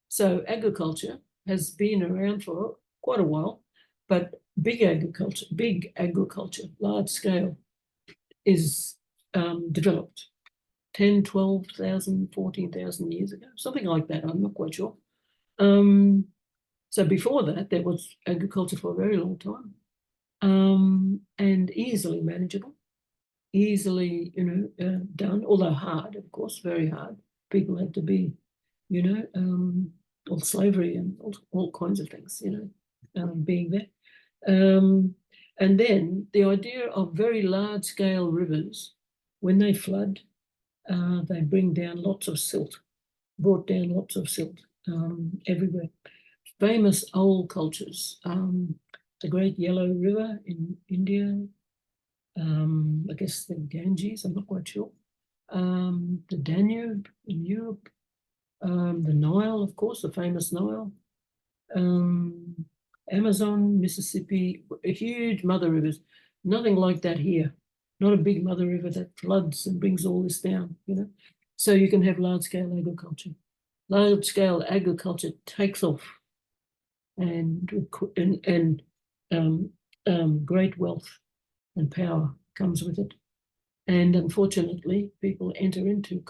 So agriculture has been around for quite a while, but big agriculture, large scale, is developed 10, 12,000, 14,000 years ago, something like that. I'm not quite sure. So before that, there was agriculture for a very long time, and easily manageable, easily, you know, done, although hard, of course, very hard. People had to be, you know, all slavery and all kinds of things, you know, being there. And then the idea of very large-scale rivers, when they flood, they bring down lots of silt, brought down lots of silt everywhere. Famous old cultures, the Great Yellow River in India, I guess the Ganges, I'm not quite sure, the Danube in Europe, the Nile, of course, the famous Nile, Amazon, Mississippi, huge mother rivers. Nothing like that here. Not a big mother river that floods and brings all this down, you know. So you can have large-scale agriculture. Large-scale agriculture takes off, and great wealth and power comes with it. And unfortunately, people enter into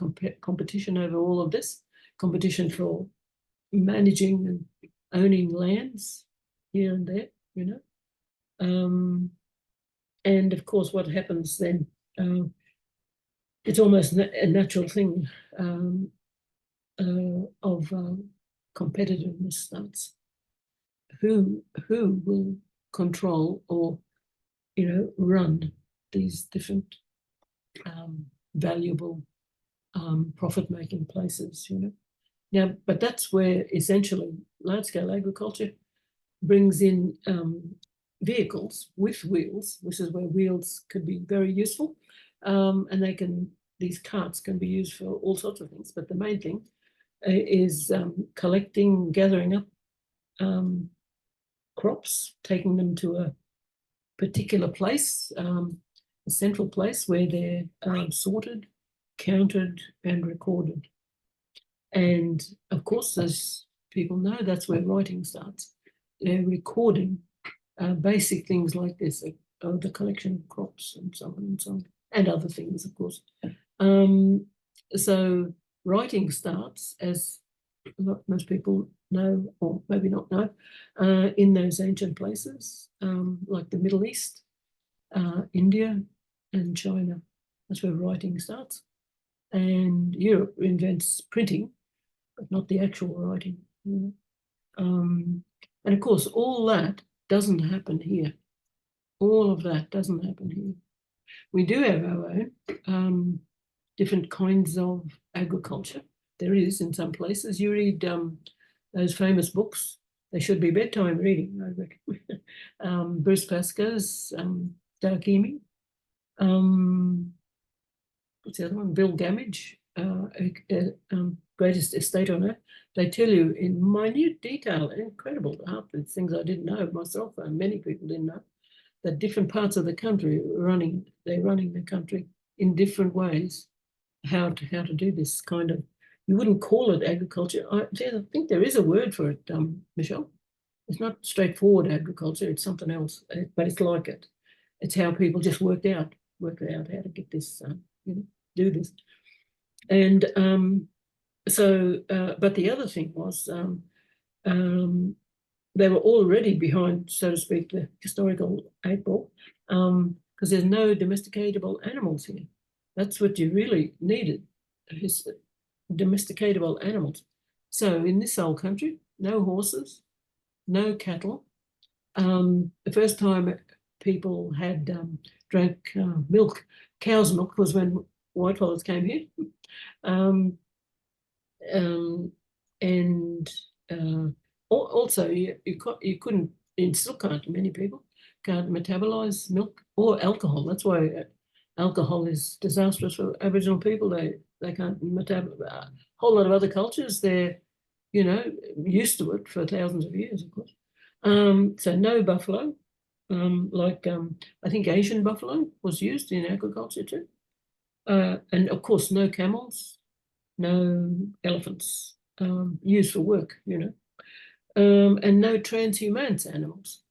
competition over all of this, competition for managing and owning lands here and there, you know. And of course, what happens then, it's almost a natural thing of competitiveness starts. Who will control or, you know, run these different valuable profit-making places, you know. Now, but that's where essentially large-scale agriculture brings in vehicles with wheels, which is where wheels could be very useful, and these carts can be used for all sorts of things. But the main thing is collecting, gathering up crops, taking them to a particular place, a central place where they're sorted, counted, and recorded. And of course, as people know, that's where writing starts. They're recording basic things like this, the collection of crops and so on and so on, and other things, of course. So writing starts, as most people know, or maybe not know, in those ancient places, like the Middle East, India, and China. That's where writing starts. And Europe invents printing, but not the actual writing. You know? And of course, all that doesn't happen here. All of that doesn't happen here. We do have our own different kinds of agriculture. There is in some places. You read those famous books. They should be bedtime reading, I reckon. Bruce Pascoe's Darkimi. What's the other one? Bill Gamage, Greatest Estate on Earth. They tell you in minute detail, incredible, half the things I didn't know myself, and many people didn't know, that different parts of the country they're running the country in different ways. How to do this kind of, you wouldn't call it agriculture. I think there is a word for it, Michelle. It's not straightforward agriculture, it's something else, but it's like it. It's how people just worked out how to get this, do this. And but the other thing was they were already behind, so to speak, the historical 8 ball, because there's no domesticatable animals here. That's what you really needed, domesticatable animals. So in this old country, no horses, no cattle. The first time people had drank milk, cow's milk, was when whitefellas came here. Also, you couldn't, and still can't, many people can't metabolize milk or alcohol. That's why alcohol is disastrous for Aboriginal people. They can't metabolize. A whole lot of other cultures, they're, used to it for thousands of years, of course. So no buffalo, I think Asian buffalo was used in agriculture too. And of course, no camels, no elephants used for work, and no transhumance animals.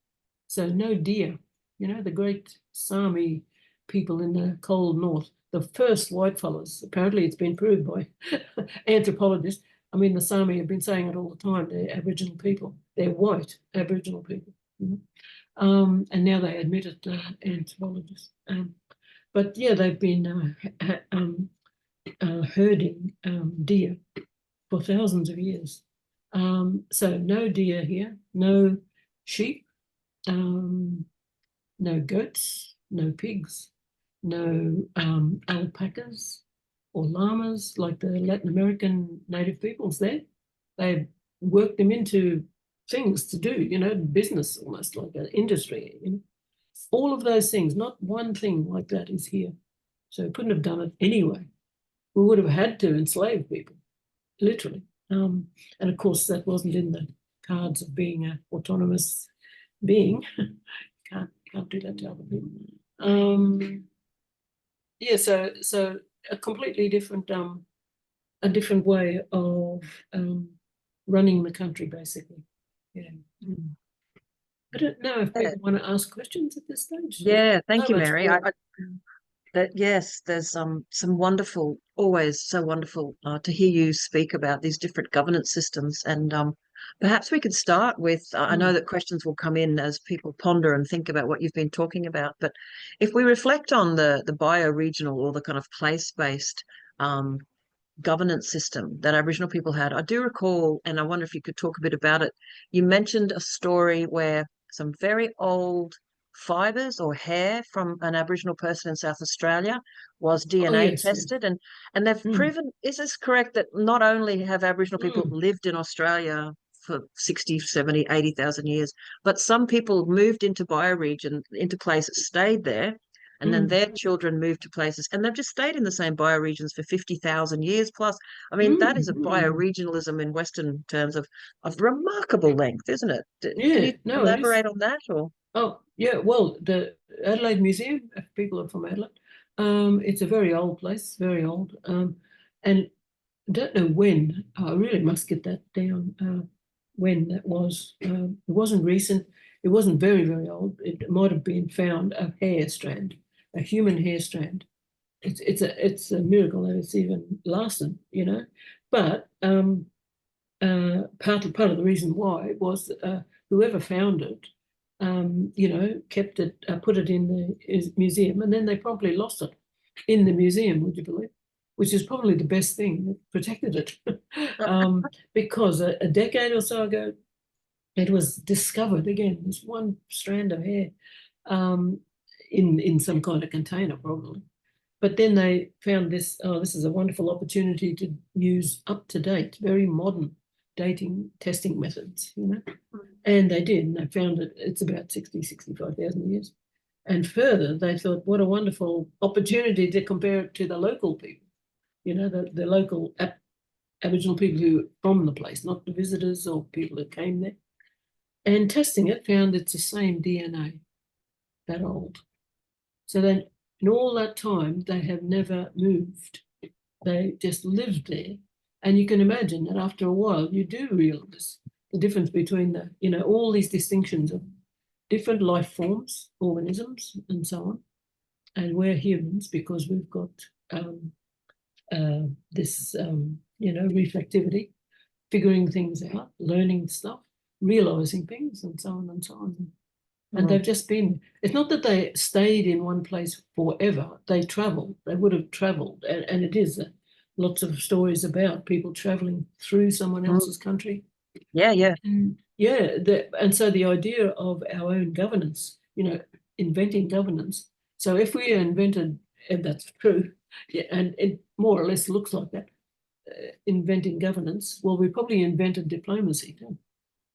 So no deer, the great Sami people in the cold north, the first whitefellas, apparently it's been proved by anthropologists. I mean, the Sami have been saying it all the time, they're Aboriginal people, they're white Aboriginal people. And now they admit it, anthropologists. But yeah, they've been herding deer for thousands of years. So no deer here, no sheep, no goats, no pigs, no alpacas or llamas like the Latin American native peoples there. They worked them into things to do, business, almost like an industry. All of those things, not one thing like that is here. So we couldn't have done it anyway. We would have had to enslave people, literally. And of course, that wasn't in the cards of being an autonomous being. can't do that to other people. Yeah, so a completely different way of running the country, basically. Yeah. I don't know if people want to ask questions at this stage. Yeah, thank you, Mary. Yes, there's some wonderful, always so wonderful to hear you speak about these different governance systems. And perhaps we could start with, I know that questions will come in as people ponder and think about what you've been talking about, but if we reflect on the bioregional or the kind of place-based governance system that Aboriginal people had, I do recall, and I wonder if you could talk a bit about it, you mentioned a story where some very old fibres or hair from an Aboriginal person in South Australia was DNA tested, and they've proven, is this correct, that not only have Aboriginal people lived in Australia for 60, 70, 80,000 years, but some people moved into bioregion, into places, stayed there, and then their children moved to places, and they've just stayed in the same bioregions for 50,000 years plus. I mean, that is a bioregionalism in Western terms of remarkable length, isn't it? Can you elaborate on that? Or? Oh, yeah, well, the Adelaide Museum, if people are from Adelaide, it's a very old place, very old. And I don't know when, I really must get that down, when that was. It wasn't recent, it wasn't very, very old. It might have been found a hair strand, a human hair strand. It's a miracle that it's even lasted, But part of the reason why was whoever found it, kept it, put it in the museum, and then they promptly lost it in the museum, would you believe? Which is probably the best thing that protected it. Because a decade or so ago, it was discovered again, this one strand of hair in some kind of container, probably. But then they found this, this is a wonderful opportunity to use up-to-date, very modern dating testing methods, And they did, and they found it's about 60, 65,000 years. And further, they thought, what a wonderful opportunity to compare it to the local people, the local Aboriginal people who from the place, not the visitors or people who came there. And testing it found it's the same DNA, that old. So then in all that time, they have never moved. They just lived there. And you can imagine that after a while, you do realize the difference between all these distinctions of different life forms, organisms, and so on. And we're humans because we've got this, reflectivity, figuring things out, learning stuff, realizing things, and so on and so on. And they've just been, it's not that they stayed in one place forever. They traveled, they would have traveled. And it is lots of stories about people traveling through someone else's country. Yeah, yeah. And and so the idea of our own governance, inventing governance. So if we invented, and that's true, and it more or less looks like that, inventing governance, well, we probably invented diplomacy too,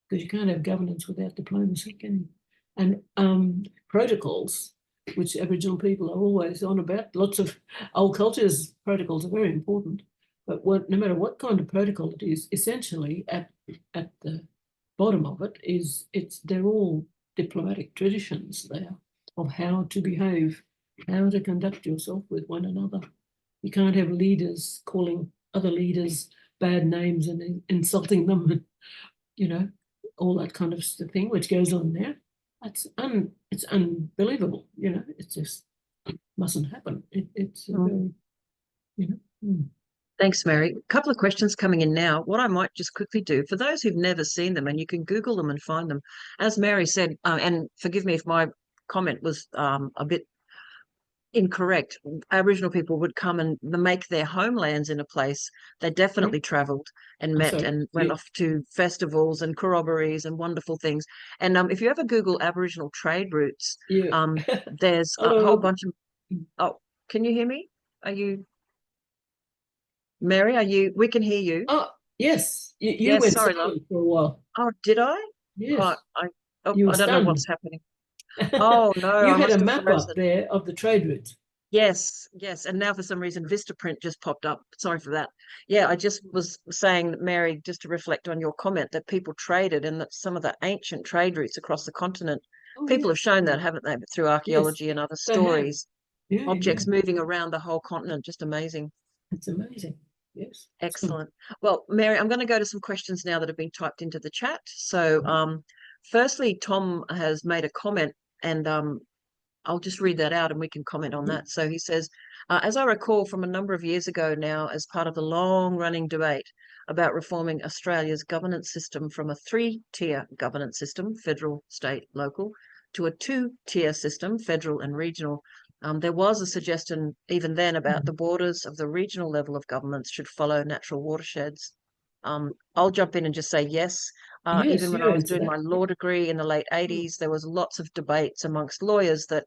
because you can't have governance without diplomacy, can you? And protocols, which Aboriginal people are always on about. Lots of old cultures' protocols are very important, but no matter what kind of protocol it is, essentially at the bottom of it is they're all diplomatic traditions there of how to behave, how to conduct yourself with one another. You can't have leaders calling other leaders bad names and insulting them, and all that kind of thing which goes on there. It's unbelievable, it just mustn't happen. It's very, Thanks, Mary. A couple of questions coming in now. What I might just quickly do, for those who've never seen them, and you can Google them and find them, as Mary said, and forgive me if my comment was a bit incorrect, Aboriginal people would come and make their homelands in a place. They definitely travelled and met and went off to festivals and corroborees and wonderful things. And if you ever Google Aboriginal trade routes, there's a whole bunch of... Oh, can you hear me? Are you... Mary, we can hear you. Oh, yes. You went silent for a while. Oh, did I? Yes. Oh, I don't know what's happening. Oh, no. You had a map up there of the trade routes. Yes. And now for some reason, Vistaprint just popped up. Sorry for that. Yeah, I just was saying, Mary, just to reflect on your comment, that people traded and that some of the ancient trade routes across the continent, people have shown that, haven't they, through archaeology and other stories. Objects moving around the whole continent, just amazing. It's amazing. Yes. Excellent. Well, Mary, I'm going to go to some questions now that have been typed into the chat. So firstly, Tom has made a comment, and I'll just read that out and we can comment on that. So he says, as I recall from a number of years ago now, as part of the long-running debate about reforming Australia's governance system from a 3-tier governance system, federal, state, local, to a 2-tier system, federal and regional, there was a suggestion even then about the borders of the regional level of governments should follow natural watersheds. I'll jump in and just say yes. Even when I was doing my law degree in the late 80s, there was lots of debates amongst lawyers that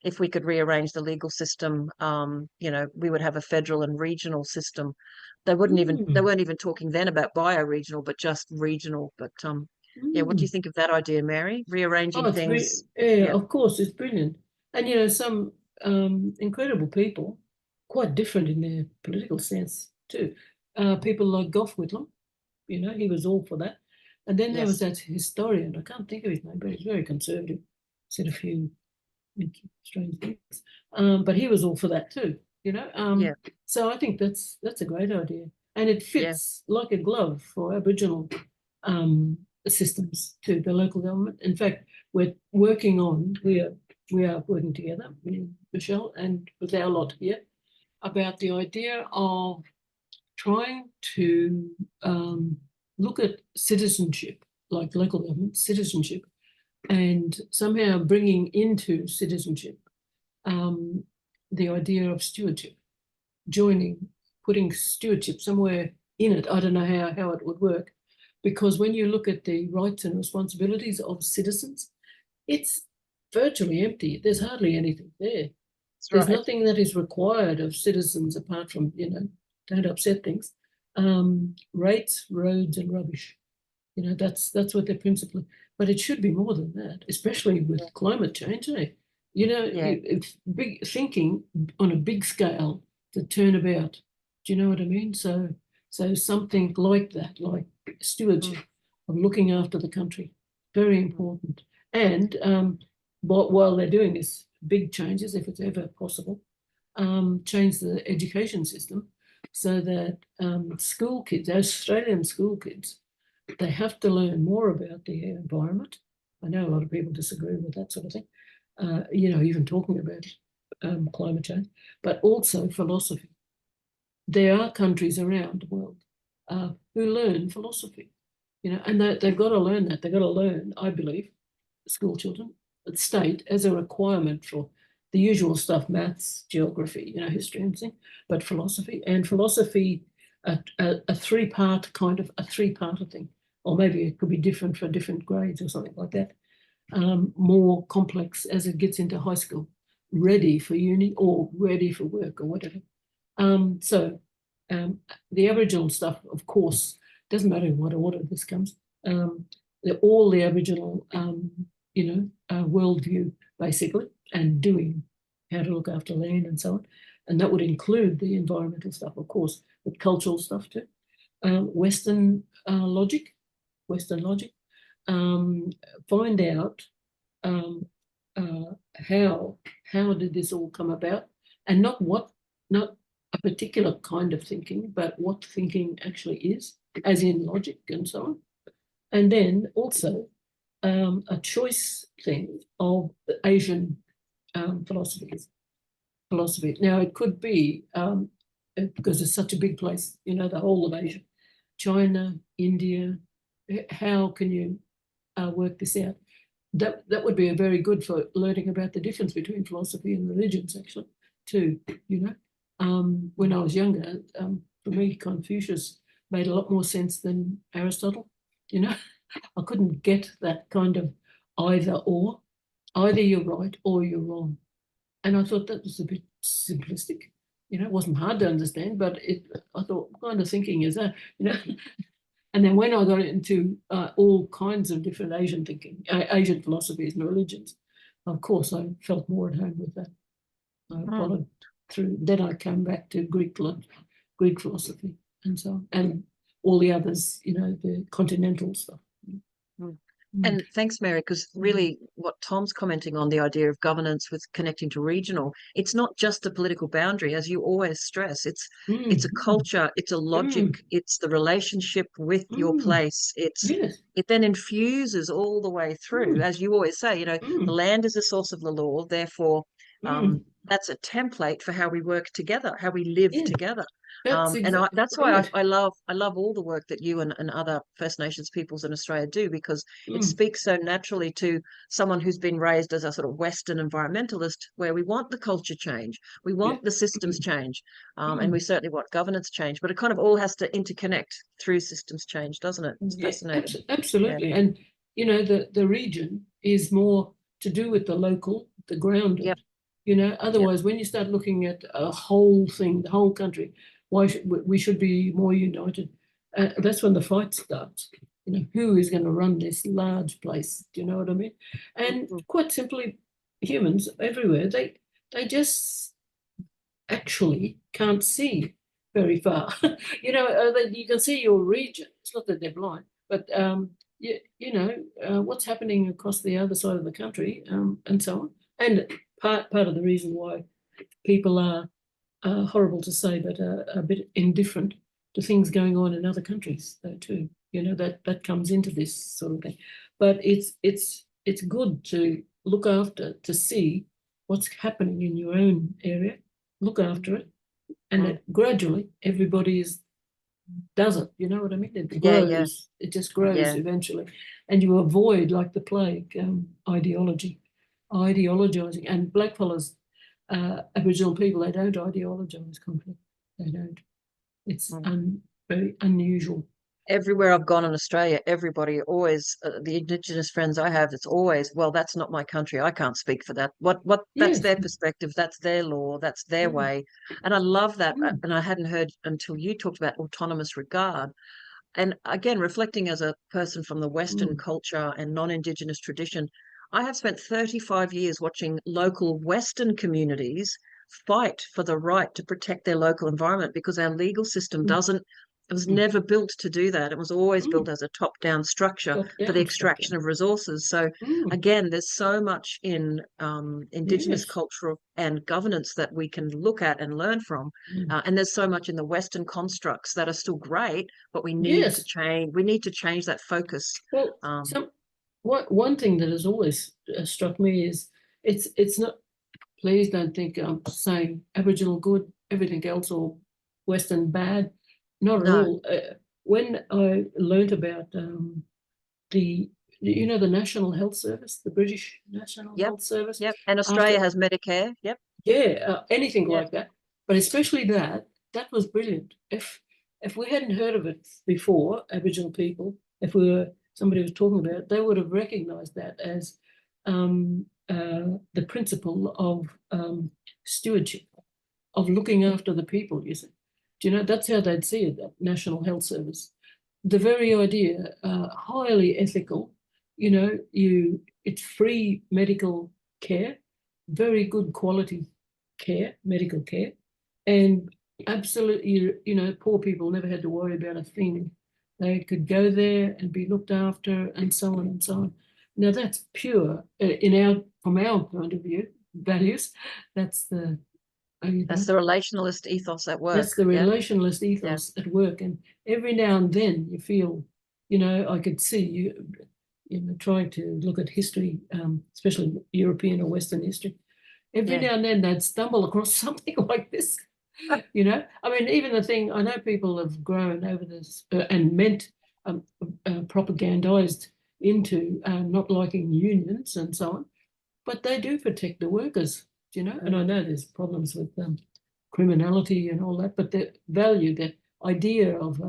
if we could rearrange the legal system, we would have a federal and regional system. They weren't even talking then about bioregional, but just regional. But what do you think of that idea, Mary? Rearranging things? Of course, it's brilliant. And some incredible people, quite different in their political sense too. People like Gough Whitlam, he was all for that. And then there was that historian, I can't think of his name, but he's very conservative, said a few strange things. But he was all for that too, So I think that's a great idea. And it fits like a glove for Aboriginal systems to the local government. In fact, we're working on, we are working together, Michelle, and with our lot here, about the idea of trying to look at citizenship, like local government citizenship, and somehow bringing into citizenship the idea of stewardship, putting stewardship somewhere in it. I don't know how it would work, because when you look at the rights and responsibilities of citizens, it's virtually empty. There's hardly anything there. There's nothing that is required of citizens apart from, don't upset things. Rates, roads, and rubbish. That's what they're principally. But it should be more than that, especially with climate change. It's big thinking on a big scale to turn about. Do you know what I mean? So something like that, like stewardship of looking after the country, very important. And while they're doing this, big changes, if it's ever possible, change the education system so that school kids, Australian school kids, they have to learn more about the environment. I know a lot of people disagree with that sort of thing, you know, even talking about climate change, but also philosophy. There are countries around the world who learn philosophy, you know, and they've got to learn that. They've got to learn, I believe, school children, the state as a requirement for the usual stuff, maths, geography, you know, history and things, but philosophy, and philosophy, a three-part kind of, a three-parter thing, or maybe it could be different for different grades or something like that, more complex as it gets into high school, ready for uni or ready for work or whatever. So the Aboriginal stuff, of course, doesn't matter in what order this comes, all the Aboriginal, you know, worldview, basically, and doing how to look after land and so on. And that would include the environmental stuff, of course, but cultural stuff too. Western logic, find out how did this all come about, and not a particular kind of thinking, but what thinking actually is, as in logic and so on. And then also a choice thing of the Asian philosophy. Now, it could be, because it's such a big place, you know, the whole of Asia, China, India, how can you work this out? That would be very good for learning about the difference between philosophy and religions, actually, too, you know. When I was younger, for me, Confucius made a lot more sense than Aristotle, you know. I couldn't get that kind of either or. Either you're right or you're wrong. And I thought that was a bit simplistic. You know, it wasn't hard to understand, but I thought, what kind of thinking is that, you know? And then when I got into all kinds of different Asian thinking, Asian philosophies and religions, of course, I felt more at home with that. I followed through. Then I came back to Greek philosophy and so on, and all the others, you know, the continental stuff. And thanks, Mary, because really what Tom's commenting on, the idea of governance with connecting to regional, it's not just a political boundary, as you always stress. It's a culture, it's a logic, it's the relationship with your place. It then infuses all the way through, as you always say, you know, the land is the source of the law, therefore that's a template for how we work together, how we live together. That's why I love all the work that you and other First Nations peoples in Australia do, because it speaks so naturally to someone who's been raised as a sort of Western environmentalist, where we want the culture change, we want the systems change, and we certainly want governance change, but it kind of all has to interconnect through systems change, doesn't it? It's fascinating. Absolutely. And, you know, the region is more to do with the local, the grounded. You know, otherwise, when you start looking at a whole thing, the whole country, we should be more united. That's when the fight starts. You know, who is going to run this large place? Do you know what I mean? And quite simply, humans everywhere, they just actually can't see very far. You know, you can see your region. It's not that they're blind, but you know what's happening across the other side of the country, and so on. And part of the reason why people are horrible to say, but a bit indifferent to things going on in other countries, though, too. You know, that comes into this sort of thing. But it's good to look after, to see what's happening in your own area, look after it, and that gradually everybody does it. You know what I mean? It grows. It just grows eventually, and you avoid, like the plague, ideologizing. And blackfellas, Aboriginal people, they don't ideologize conflict. They don't. It's very unusual. Everywhere I've gone in Australia, everybody always, the Indigenous friends I have, it's always, well, that's not my country. I can't speak for that. That's their perspective. That's their law. That's their way. And I love that. And I hadn't heard until you talked about autonomous regard. And again, reflecting as a person from the Western culture and non-Indigenous tradition, I have spent 35 years watching local Western communities fight for the right to protect their local environment, because our legal system it was never built to do that. It was always built as a top-down structure for the extraction of resources. So again, there's so much in Indigenous culture and governance that we can look at and learn from. And there's so much in the Western constructs that are still great, but we need to change. We need to change that focus. Well, one thing that has always struck me is it's not. Please don't think I'm saying Aboriginal good, everything else or Western bad. Not at No. all. When I learnt about the the National Health Service, the British National Yep. Health Service. Yep. And Australia has Medicare. Yep. Yeah, anything Yep. like that. But especially that was brilliant. If we hadn't heard of it before, Aboriginal people, if somebody was talking about it, they would have recognised that as the principle of stewardship, of looking after the people, you see. Do you know, that's how they'd see it, that National Health Service. The very idea, highly ethical, it's free medical care, very good quality care, medical care, and absolutely, poor people never had to worry about a thing. They could go there and be looked after, and so on and so on. Now that's pure from our point of view, values. That's the relationalist ethos at work. That's the relationalist ethos Yeah. at work. And every now and then you feel, I could see you trying to look at history, especially European or Western history. Every now and then they'd stumble across something like this. I mean, even the thing, I know people have grown over this and propagandized into not liking unions and so on, but they do protect the workers, and I know there's problems with criminality and all that, but the value, the idea of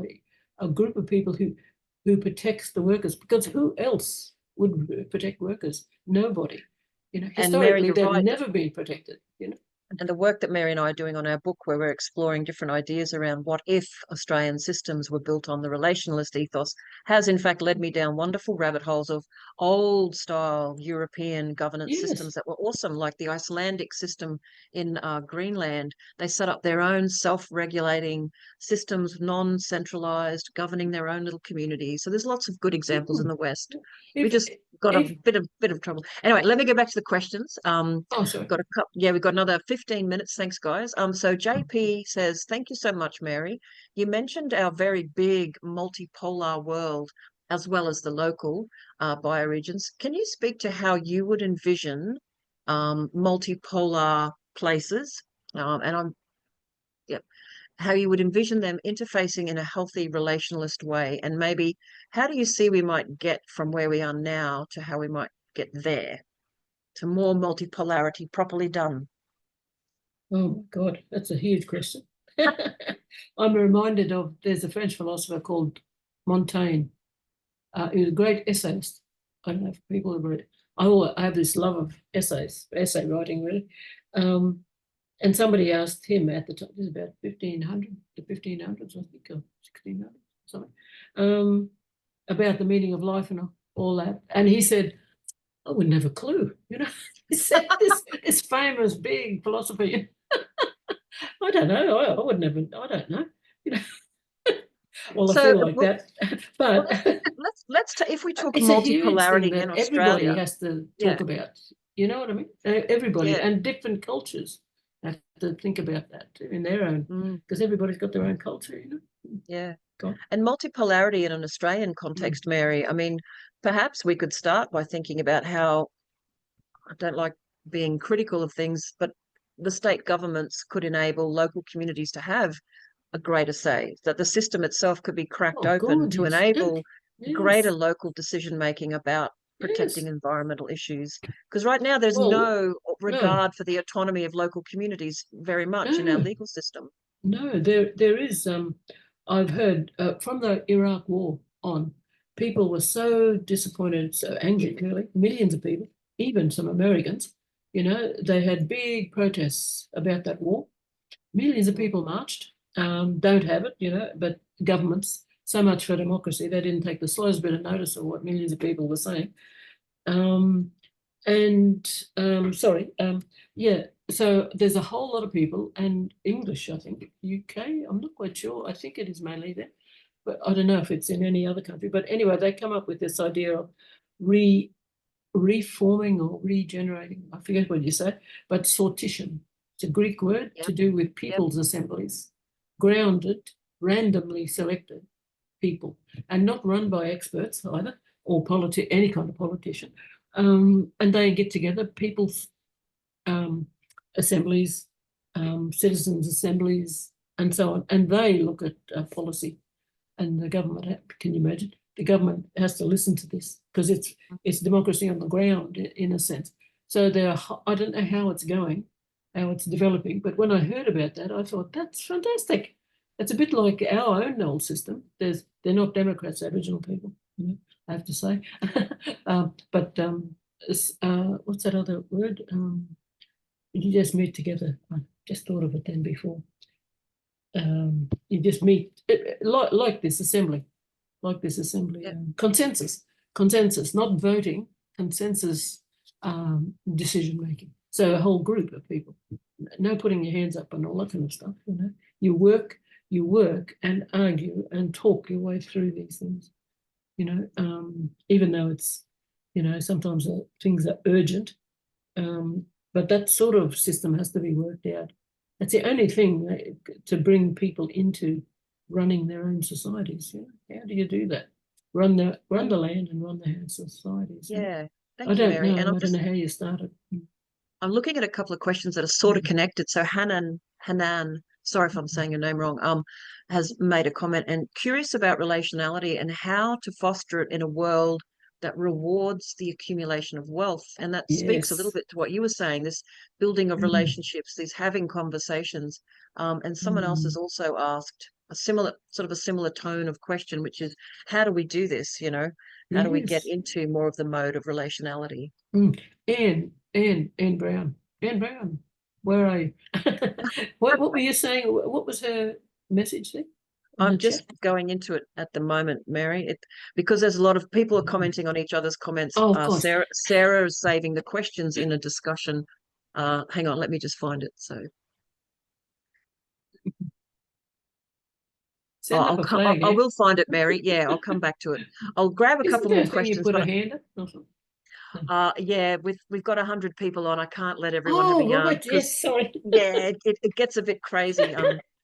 a group of people who protects the workers, because who else would protect workers? Nobody. Historically, Mary, they've never been protected, And the work that Mary and I are doing on our book, where we're exploring different ideas around what if Australian systems were built on the relationalist ethos, has in fact led me down wonderful rabbit holes of old style European governance systems that were awesome, like the Icelandic system in Greenland. They set up their own self-regulating systems, non-centralized, governing their own little communities. So there's lots of good examples in the West. We just got a bit of trouble. Anyway, let me go back to the questions. Sorry. We've got another 15 minutes. Thanks, guys. So JP says, thank you so much, Mary. You mentioned our very big multipolar world as well as the local bioregions. Can you speak to how you would envision multipolar places how you would envision them interfacing in a healthy relationalist way? And maybe how do you see we might get from where we are now to how we might get there, to more multipolarity properly done? Oh my God, that's a huge question. I'm reminded of, there's a French philosopher called Montaigne. He was a great essayist. I don't know if people have read it. I have this love of essay writing, really. And somebody asked him at the time, this is about 1500, the 1500s, I think, or 1600, something, about the meaning of life and all that. And he said, I wouldn't have a clue, He said this famous big philosopher. I don't know. I wouldn't have. I don't know. Well, I feel like that. But if we talk it's a huge thing multipolarity that in everybody Australia, has to talk about. You know what I mean? Everybody and different cultures have to think about that too, in their own, because everybody's got their own culture. Yeah. And multipolarity in an Australian context, Mary, I mean, perhaps we could start by thinking about how, I don't like being critical of things, but the state governments could enable local communities to have a greater say, that the system itself could be cracked open to enable greater local decision making about protecting environmental issues. Because right now there's no regard for the autonomy of local communities very much in our legal system. No, there is. I've heard from the Iraq War on, people were so disappointed, so angry, clearly, millions of people, even some Americans, they had big protests about that war. Millions of people marched, don't have it, but governments, so much for democracy, they didn't take the slightest bit of notice of what millions of people were saying. So there's a whole lot of people, and English, I think, UK, I'm not quite sure, I think it is mainly there, but I don't know if it's in any other country. But anyway, they come up with this idea of reforming or regenerating, I forget what you say, but sortition. It's a Greek word to do with people's assemblies, grounded, randomly selected people, and not run by experts either, or any kind of politician, and they get together, people's assemblies, citizens' assemblies, and so on, and they look at policy. And the government, can you imagine? The government has to listen to this because it's democracy on the ground in a sense. So I don't know how it's going, how it's developing, but when I heard about that, I thought that's fantastic. It's a bit like our own old system. They're not Democrats, Aboriginal people, I have to say. But what's that other word? You just meet together. I just thought of it then before. You just meet like this assembly, Yeah. consensus, not voting, consensus decision making. So a whole group of people, no putting your hands up and all that kind of stuff. You work and argue and talk your way through these things. Even though it's sometimes things are urgent, but that sort of system has to be worked out. That's the only thing to bring people into running their own societies. How do you do that? Run the land and run their own societies. Yeah. I don't know. And I don't know how you started. I'm looking at a couple of questions that are sort of connected. So Hanan, sorry if I'm saying your name wrong, has made a comment and curious about relationality and how to foster it in a world that rewards the accumulation of wealth. And that speaks a little bit to what you were saying, this building of relationships, these having conversations. And someone else has also asked a similar tone of question, which is, how do we do this? How do we get into more of the mode of relationality? Anne Brown, where are you? What were you saying? What was her message there? I'm just going into it at the moment, Mary, because there's a lot of people are commenting on each other's comments. Oh, of course. Sarah is saving the questions in a discussion. Hang on, let me just find it. So I will find it, Mary. Yeah, I'll come back to it. I'll grab a couple more questions. You put a hand up? Yeah, we've got 100 people on. I can't let everyone have a yarn. Right, yes, sorry. Yeah, it gets a bit crazy.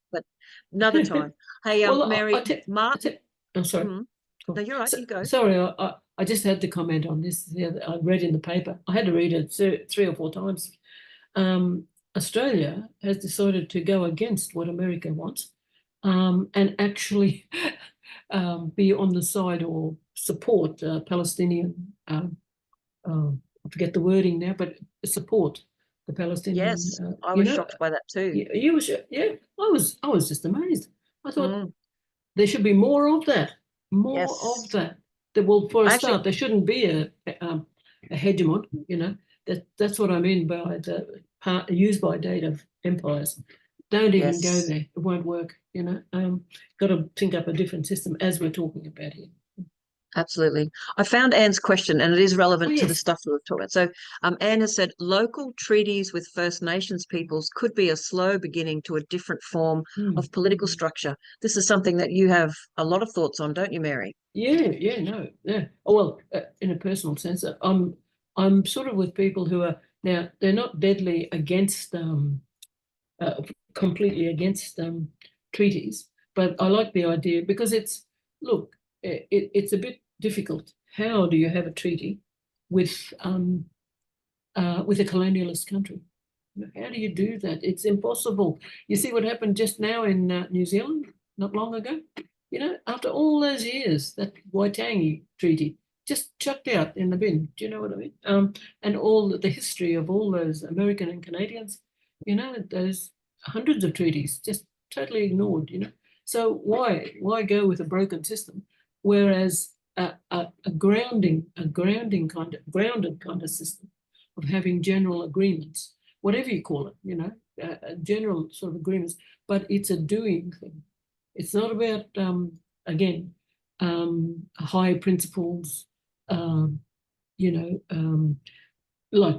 But another time. Hey, Mary, Mark. I'm sorry. No, you're right. You go. Sorry, I just had to comment on this. I read in the paper. I had to read it 3 or 4 times. Australia has decided to go against what America wants, and actually be on the side or support Palestinian. I forget the wording now, but support the Palestinian. Yes, I was shocked by that too. You were, yeah. I was just amazed. I thought there should be more of that. Of that. Well, for a start, there shouldn't be a hegemon. That's what I mean by the use by date of empires. Don't even go there. It won't work. Got to think up a different system, as we're talking about here. Absolutely. I found Anne's question, and it is relevant to the stuff that we've talked about. So Anne has said, local treaties with First Nations peoples could be a slow beginning to a different form of political structure. This is something that you have a lot of thoughts on, don't you, Mary? Yeah. Oh, well, in a personal sense, I'm sort of with people who are, now, they're not deadly against, completely against treaties, but I like the idea because it's a bit difficult. How do you have a treaty with a colonialist country? How do you do that? It's impossible. You see what happened just now in New Zealand, not long ago? After all those years, that Waitangi Treaty just chucked out in the bin. Do you know what I mean? And all the history of all those American and Canadians, those hundreds of treaties just totally ignored, So why go with a broken system? Whereas a grounded kind of system of having general agreements, whatever you call it, general sort of agreements, but it's a doing thing. It's not about, again, high principles, like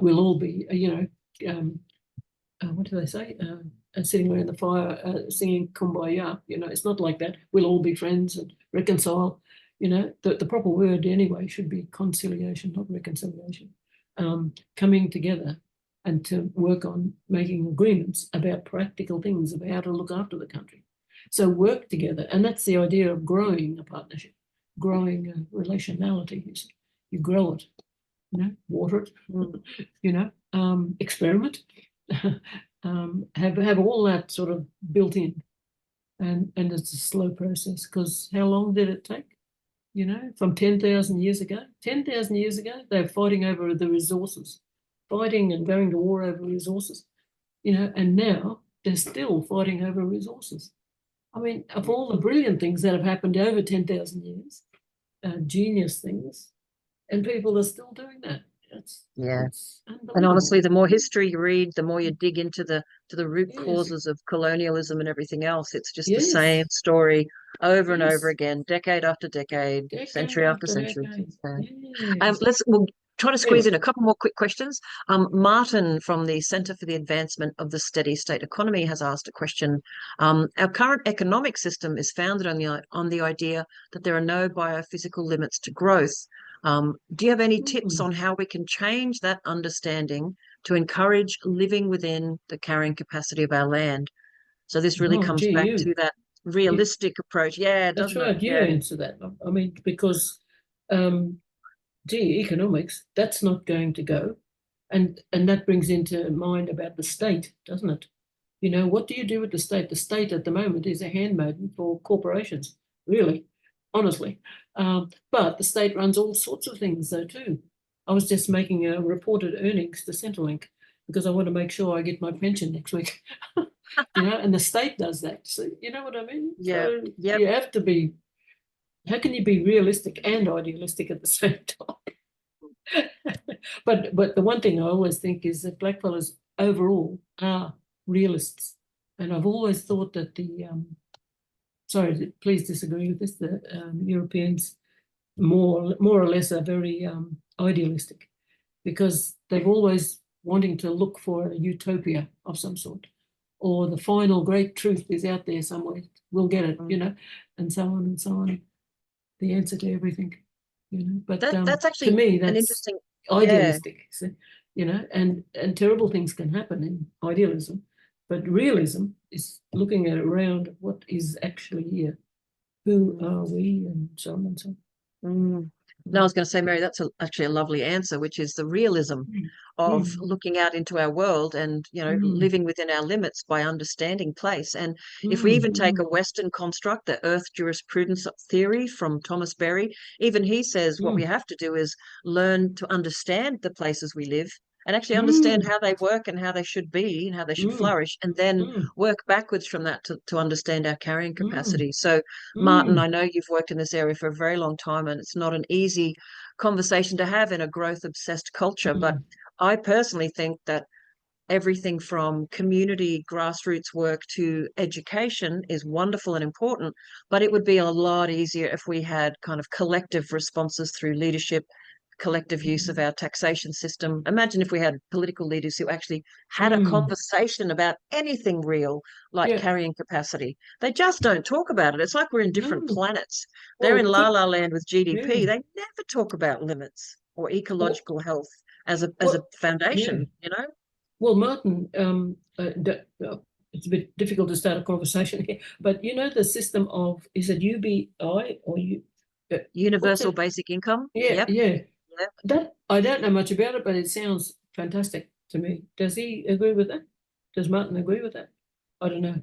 we'll all be, what do they say? Sitting around the fire, singing Kumbaya. It's not like that. We'll all be friends and reconcile. The proper word anyway should be conciliation, not reconciliation. Coming together and to work on making agreements about practical things, about how to look after the country. So work together, and that's the idea of growing a partnership, growing relationality. You grow it, water it, experiment, have all that sort of built in, and it's a slow process, because how long did it take? From 10,000 years ago. 10,000 years ago, they were fighting over the resources, fighting and going to war over resources, and now they're still fighting over resources. I mean, of all the brilliant things that have happened over 10,000 years, genius things, and people are still doing that. It's And honestly, unbelievable. the more history you read, the more you dig into the root Yes. causes of colonialism and everything else. It's just the Yes. same story over and Yes. over again, decade after decade, century after century. Yes. We'll try to squeeze in a couple more quick questions. Martin from the Centre for the Advancement of the Steady State Economy has asked a question. Our current economic system is founded on the idea that there are no biophysical limits to growth. Do you have any tips on how we can change that understanding to encourage living within the carrying capacity of our land? So this really comes back to that realistic approach. Yeah, that's doesn't right. it? You answer that. I mean, because economics, that's not going to go. And that brings into mind about the state, doesn't it? What do you do with the state? The state at the moment is a handmaiden for corporations, really, honestly. But the state runs all sorts of things, though, too. I was just making a reported earnings to Centrelink because I want to make sure I get my pension next week. And the state does that. So you know what I mean? Yeah. So you have to be. How can you be realistic and idealistic at the same time? But the one thing I always think is that blackfellas overall are realists, and I've always thought that sorry, please disagree with this, the Europeans more or less are very idealistic, because they've always wanting to look for a utopia of some sort, or the final great truth is out there somewhere, we'll get it, and so on and so on, the answer to everything, but that's actually to me that's an interesting idealistic, and terrible things can happen in idealism, but realism is looking at around what is actually here, who are we, and so on and so on. No, I was going to say, Mary, that's actually a lovely answer, which is the realism of looking out into our world and, living within our limits by understanding place. And if we even take a Western construct, the Earth jurisprudence theory from Thomas Berry, even he says what we have to do is learn to understand the places we live and actually understand how they work and how they should be and how they should flourish, and then work backwards from that to understand our carrying capacity. So, Martin, I know you've worked in this area for a very long time, and it's not an easy conversation to have in a growth-obsessed culture, but I personally think that everything from community grassroots work to education is wonderful and important, but it would be a lot easier if we had kind of collective responses through leadership, collective use of our taxation system. Imagine if we had political leaders who actually had a conversation about anything real, like carrying capacity. They just don't talk about it. It's like we're in different planets. They're in La La Land with GDP. They never talk about limits or ecological health as a foundation, Well, Martin, it's a bit difficult to start a conversation here, but the system of, is it UBI or universal basic income? Yeah. That, I don't know much about it, but it sounds fantastic to me. Does he agree with that? Does Martin agree with that? I don't know.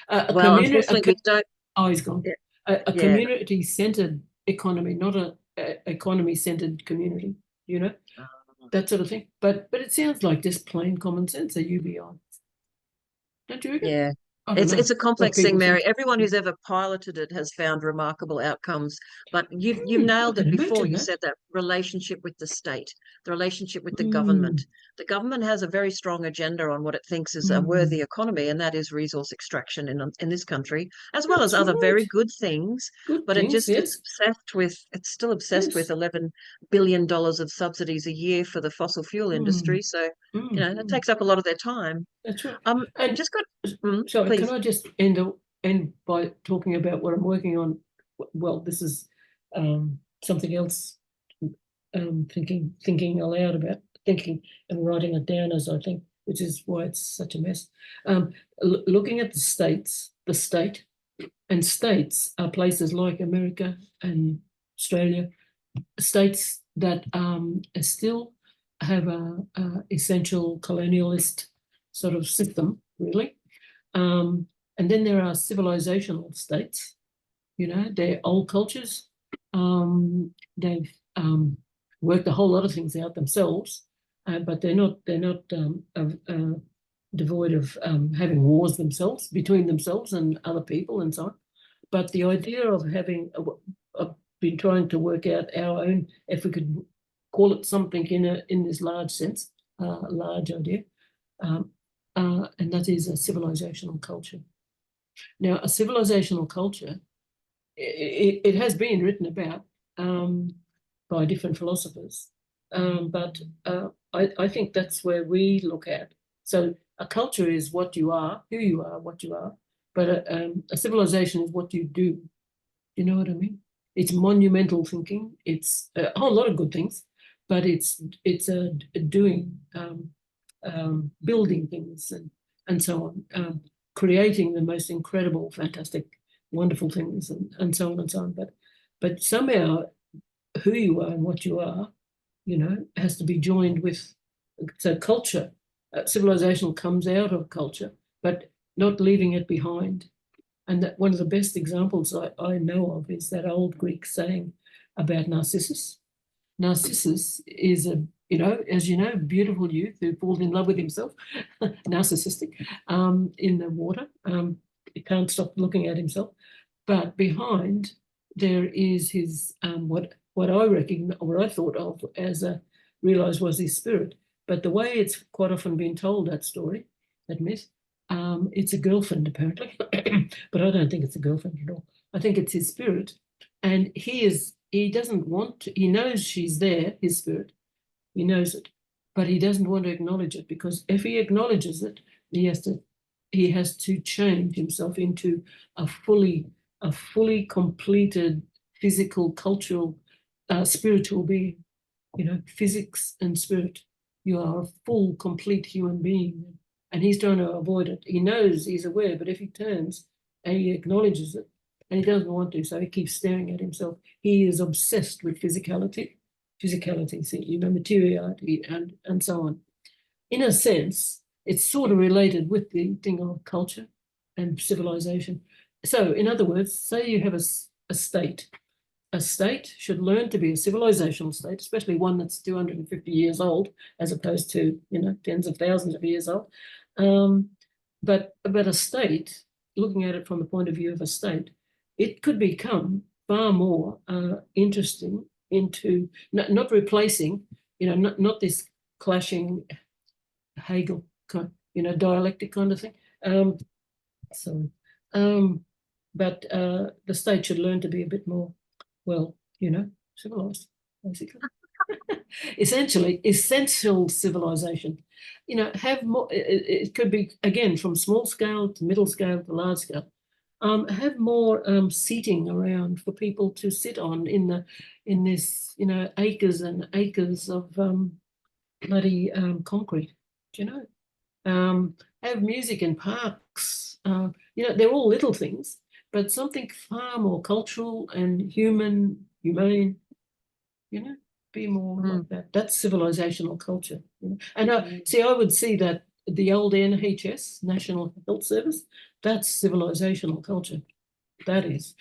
Well, unfortunately, we don't. Oh, he's gone. A community-centered economy, not a economy-centered community. That sort of thing. But it sounds like just plain common sense, a UBI. Don't you reckon? Yeah. It's a complex thing, Mary. Everyone who's ever piloted it has found remarkable outcomes. But you've nailed it before. You said that relationship with the state, the relationship with the government. The government has a very strong agenda on what it thinks is a worthy economy, and that is resource extraction in this country, as well as other very good things. It's still obsessed with $11 billion of subsidies a year for the fossil fuel industry. So, that takes up a lot of their time. That's right. Sorry, can I just end by talking about what I'm working on? Well, this is something else. Thinking aloud about thinking and writing it down, as I think, which is why it's such a mess. Looking at the state, And states are places like America and Australia, states that still have a essential colonialist sort of system, really. And then there are civilizational states, you know, they're old cultures. They've worked a whole lot of things out themselves, but they're not devoid of having wars themselves, between themselves and other people and so on. But the idea of having been trying to work out our own, if we could call it something in this large sense, large idea, and that is a civilizational culture. Now, a civilizational culture, it has been written about by different philosophers, but I think that's where we look at. So a culture is what you are, who you are, what you are, but a civilization is what you do. You know what I mean? It's monumental thinking. It's a whole lot of good things, but it's a doing, building things and so on, creating the most incredible, fantastic, wonderful things and so on and so on. But somehow who you are and what you are, you know, has to be joined with, so culture, civilization comes out of culture, but not leaving it behind. And that one of the best examples I know of is that old Greek saying about Narcissus. Narcissus is a, you know, as you know, beautiful youth who falls in love with himself, narcissistic, in the water. He can't stop looking at himself. But behind there is his, what I recognize, what I thought of as realised was his spirit. But the way it's quite often been told, that story, that myth, it's a girlfriend apparently, but I don't think it's a girlfriend at all. I think it's his spirit, and he doesn't want to, he knows she's there, his spirit, he knows it, but he doesn't want to acknowledge it, because if he acknowledges it, he has to change himself into a fully completed physical, cultural, spiritual being. You know, physics and spirit. You are a full, complete human being. And he's trying to avoid it. He knows, he's aware, but if he turns and he acknowledges it, and he doesn't want to, so he keeps staring at himself. He is obsessed with physicality, see, you know, materiality and so on. In a sense, it's sort of related with the thing of culture and civilization. So, in other words, say you have a state. A state should learn to be a civilizational state, especially one that's 250 years old, as opposed to, you know, tens of thousands of years old. But a state, looking at it from the point of view of a state, it could become far more interesting into not replacing, you know, not this clashing Hegel kind, you know, dialectic kind of thing. But the state should learn to be a bit more, well, you know, civilized, basically. Essential civilization. You know, have more, it could be, again, from small scale to middle scale to large scale. Have more seating around for people to sit on in this, you know, acres and acres of bloody concrete, do you know? Have music in parks. You know, they're all little things, but something far more cultural and humane, you know, be more like that. That's civilizational culture. You know? And I would see that the old NHS, National Health Service, that's civilizational culture. That is.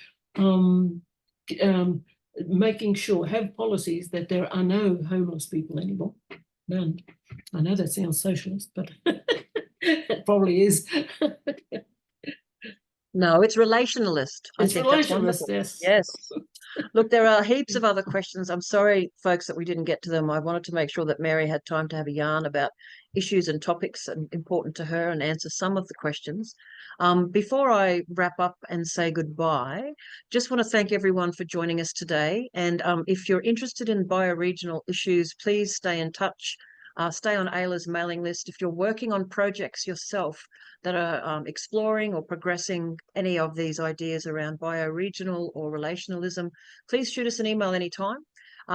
Making sure, have policies that there are no homeless people anymore. None. I know that sounds socialist, but it probably is. No, it's relationalist. It's relationalist, yes. Yes. Look, there are heaps of other questions. I'm sorry, folks, that we didn't get to them. I wanted to make sure that Mary had time to have a yarn about issues and topics important to her and answer some of the questions. Before I wrap up and say goodbye, just want to thank everyone for joining us today. And if you're interested in bioregional issues, please stay in touch. Stay on AELA's mailing list. If you're working on projects yourself that are exploring or progressing any of these ideas around bioregional or relationalism, please shoot us an email anytime.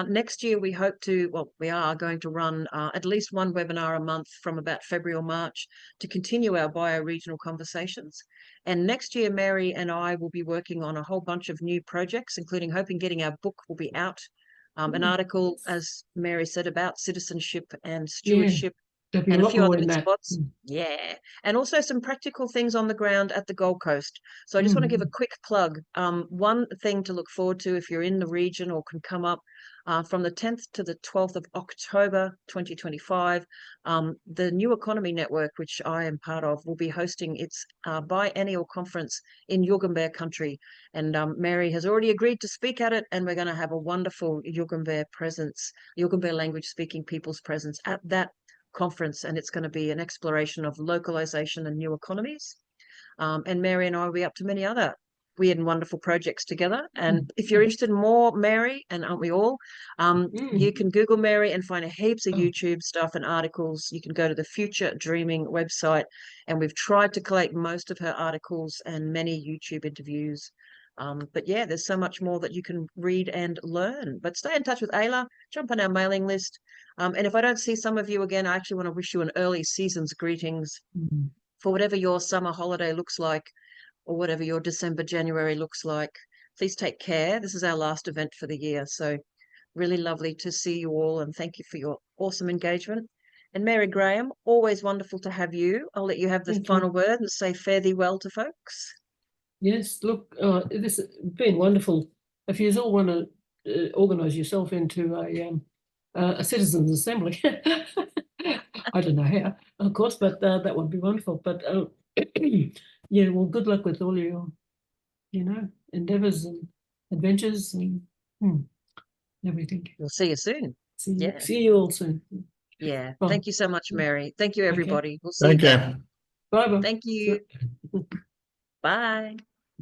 Next year, we hope to, well, we are going to run at least one webinar a month from about February or March to continue our bioregional conversations. And next year, Mary and I will be working on a whole bunch of new projects, including hoping getting our book will be out. An article, as Mary said, about citizenship and stewardship. There'll be And a a lot few more other in bits that. spots. Yeah. And also some practical things on the ground at the Gold Coast. So I just want to give a quick plug. One thing to look forward to if you're in the region or can come up from the 10th to the 12th of October 2025, the New Economy Network, which I am part of, will be hosting its biennial conference in Yugambeh country. And Mary has already agreed to speak at it, and we're going to have a wonderful Yugambeh presence, Yugambeh language speaking people's presence at that conference, and it's going to be an exploration of localization and new economies. And Mary and I will be up to many other weird and wonderful projects together. And if you're interested in more, Mary, and aren't we all, you can Google Mary and find heaps of YouTube stuff and articles. You can go to the Future Dreaming website, and we've tried to collate most of her articles and many YouTube interviews. But yeah, there's so much more that you can read and learn. But stay in touch with AELA, jump on our mailing list. And if I don't see some of you again, I actually want to wish you an early season's greetings for whatever your summer holiday looks like, or whatever your December, January looks like. Please take care. This is our last event for the year. So really lovely to see you all, and thank you for your awesome engagement. And Mary Graham, always wonderful to have you. I'll let you have the final word and say fare thee well to folks. Yes, look, this has been wonderful. If you all want to organise yourself into a citizens' assembly, I don't know how, of course, but that would be wonderful. But yeah, well, good luck with all your, endeavours and adventures and everything. We'll see you soon. See you all soon. Yeah. Bye. Thank you so much, Mary. Thank you, everybody. Okay. We'll see you. Thank you. Bye-bye. Thank you. Bye.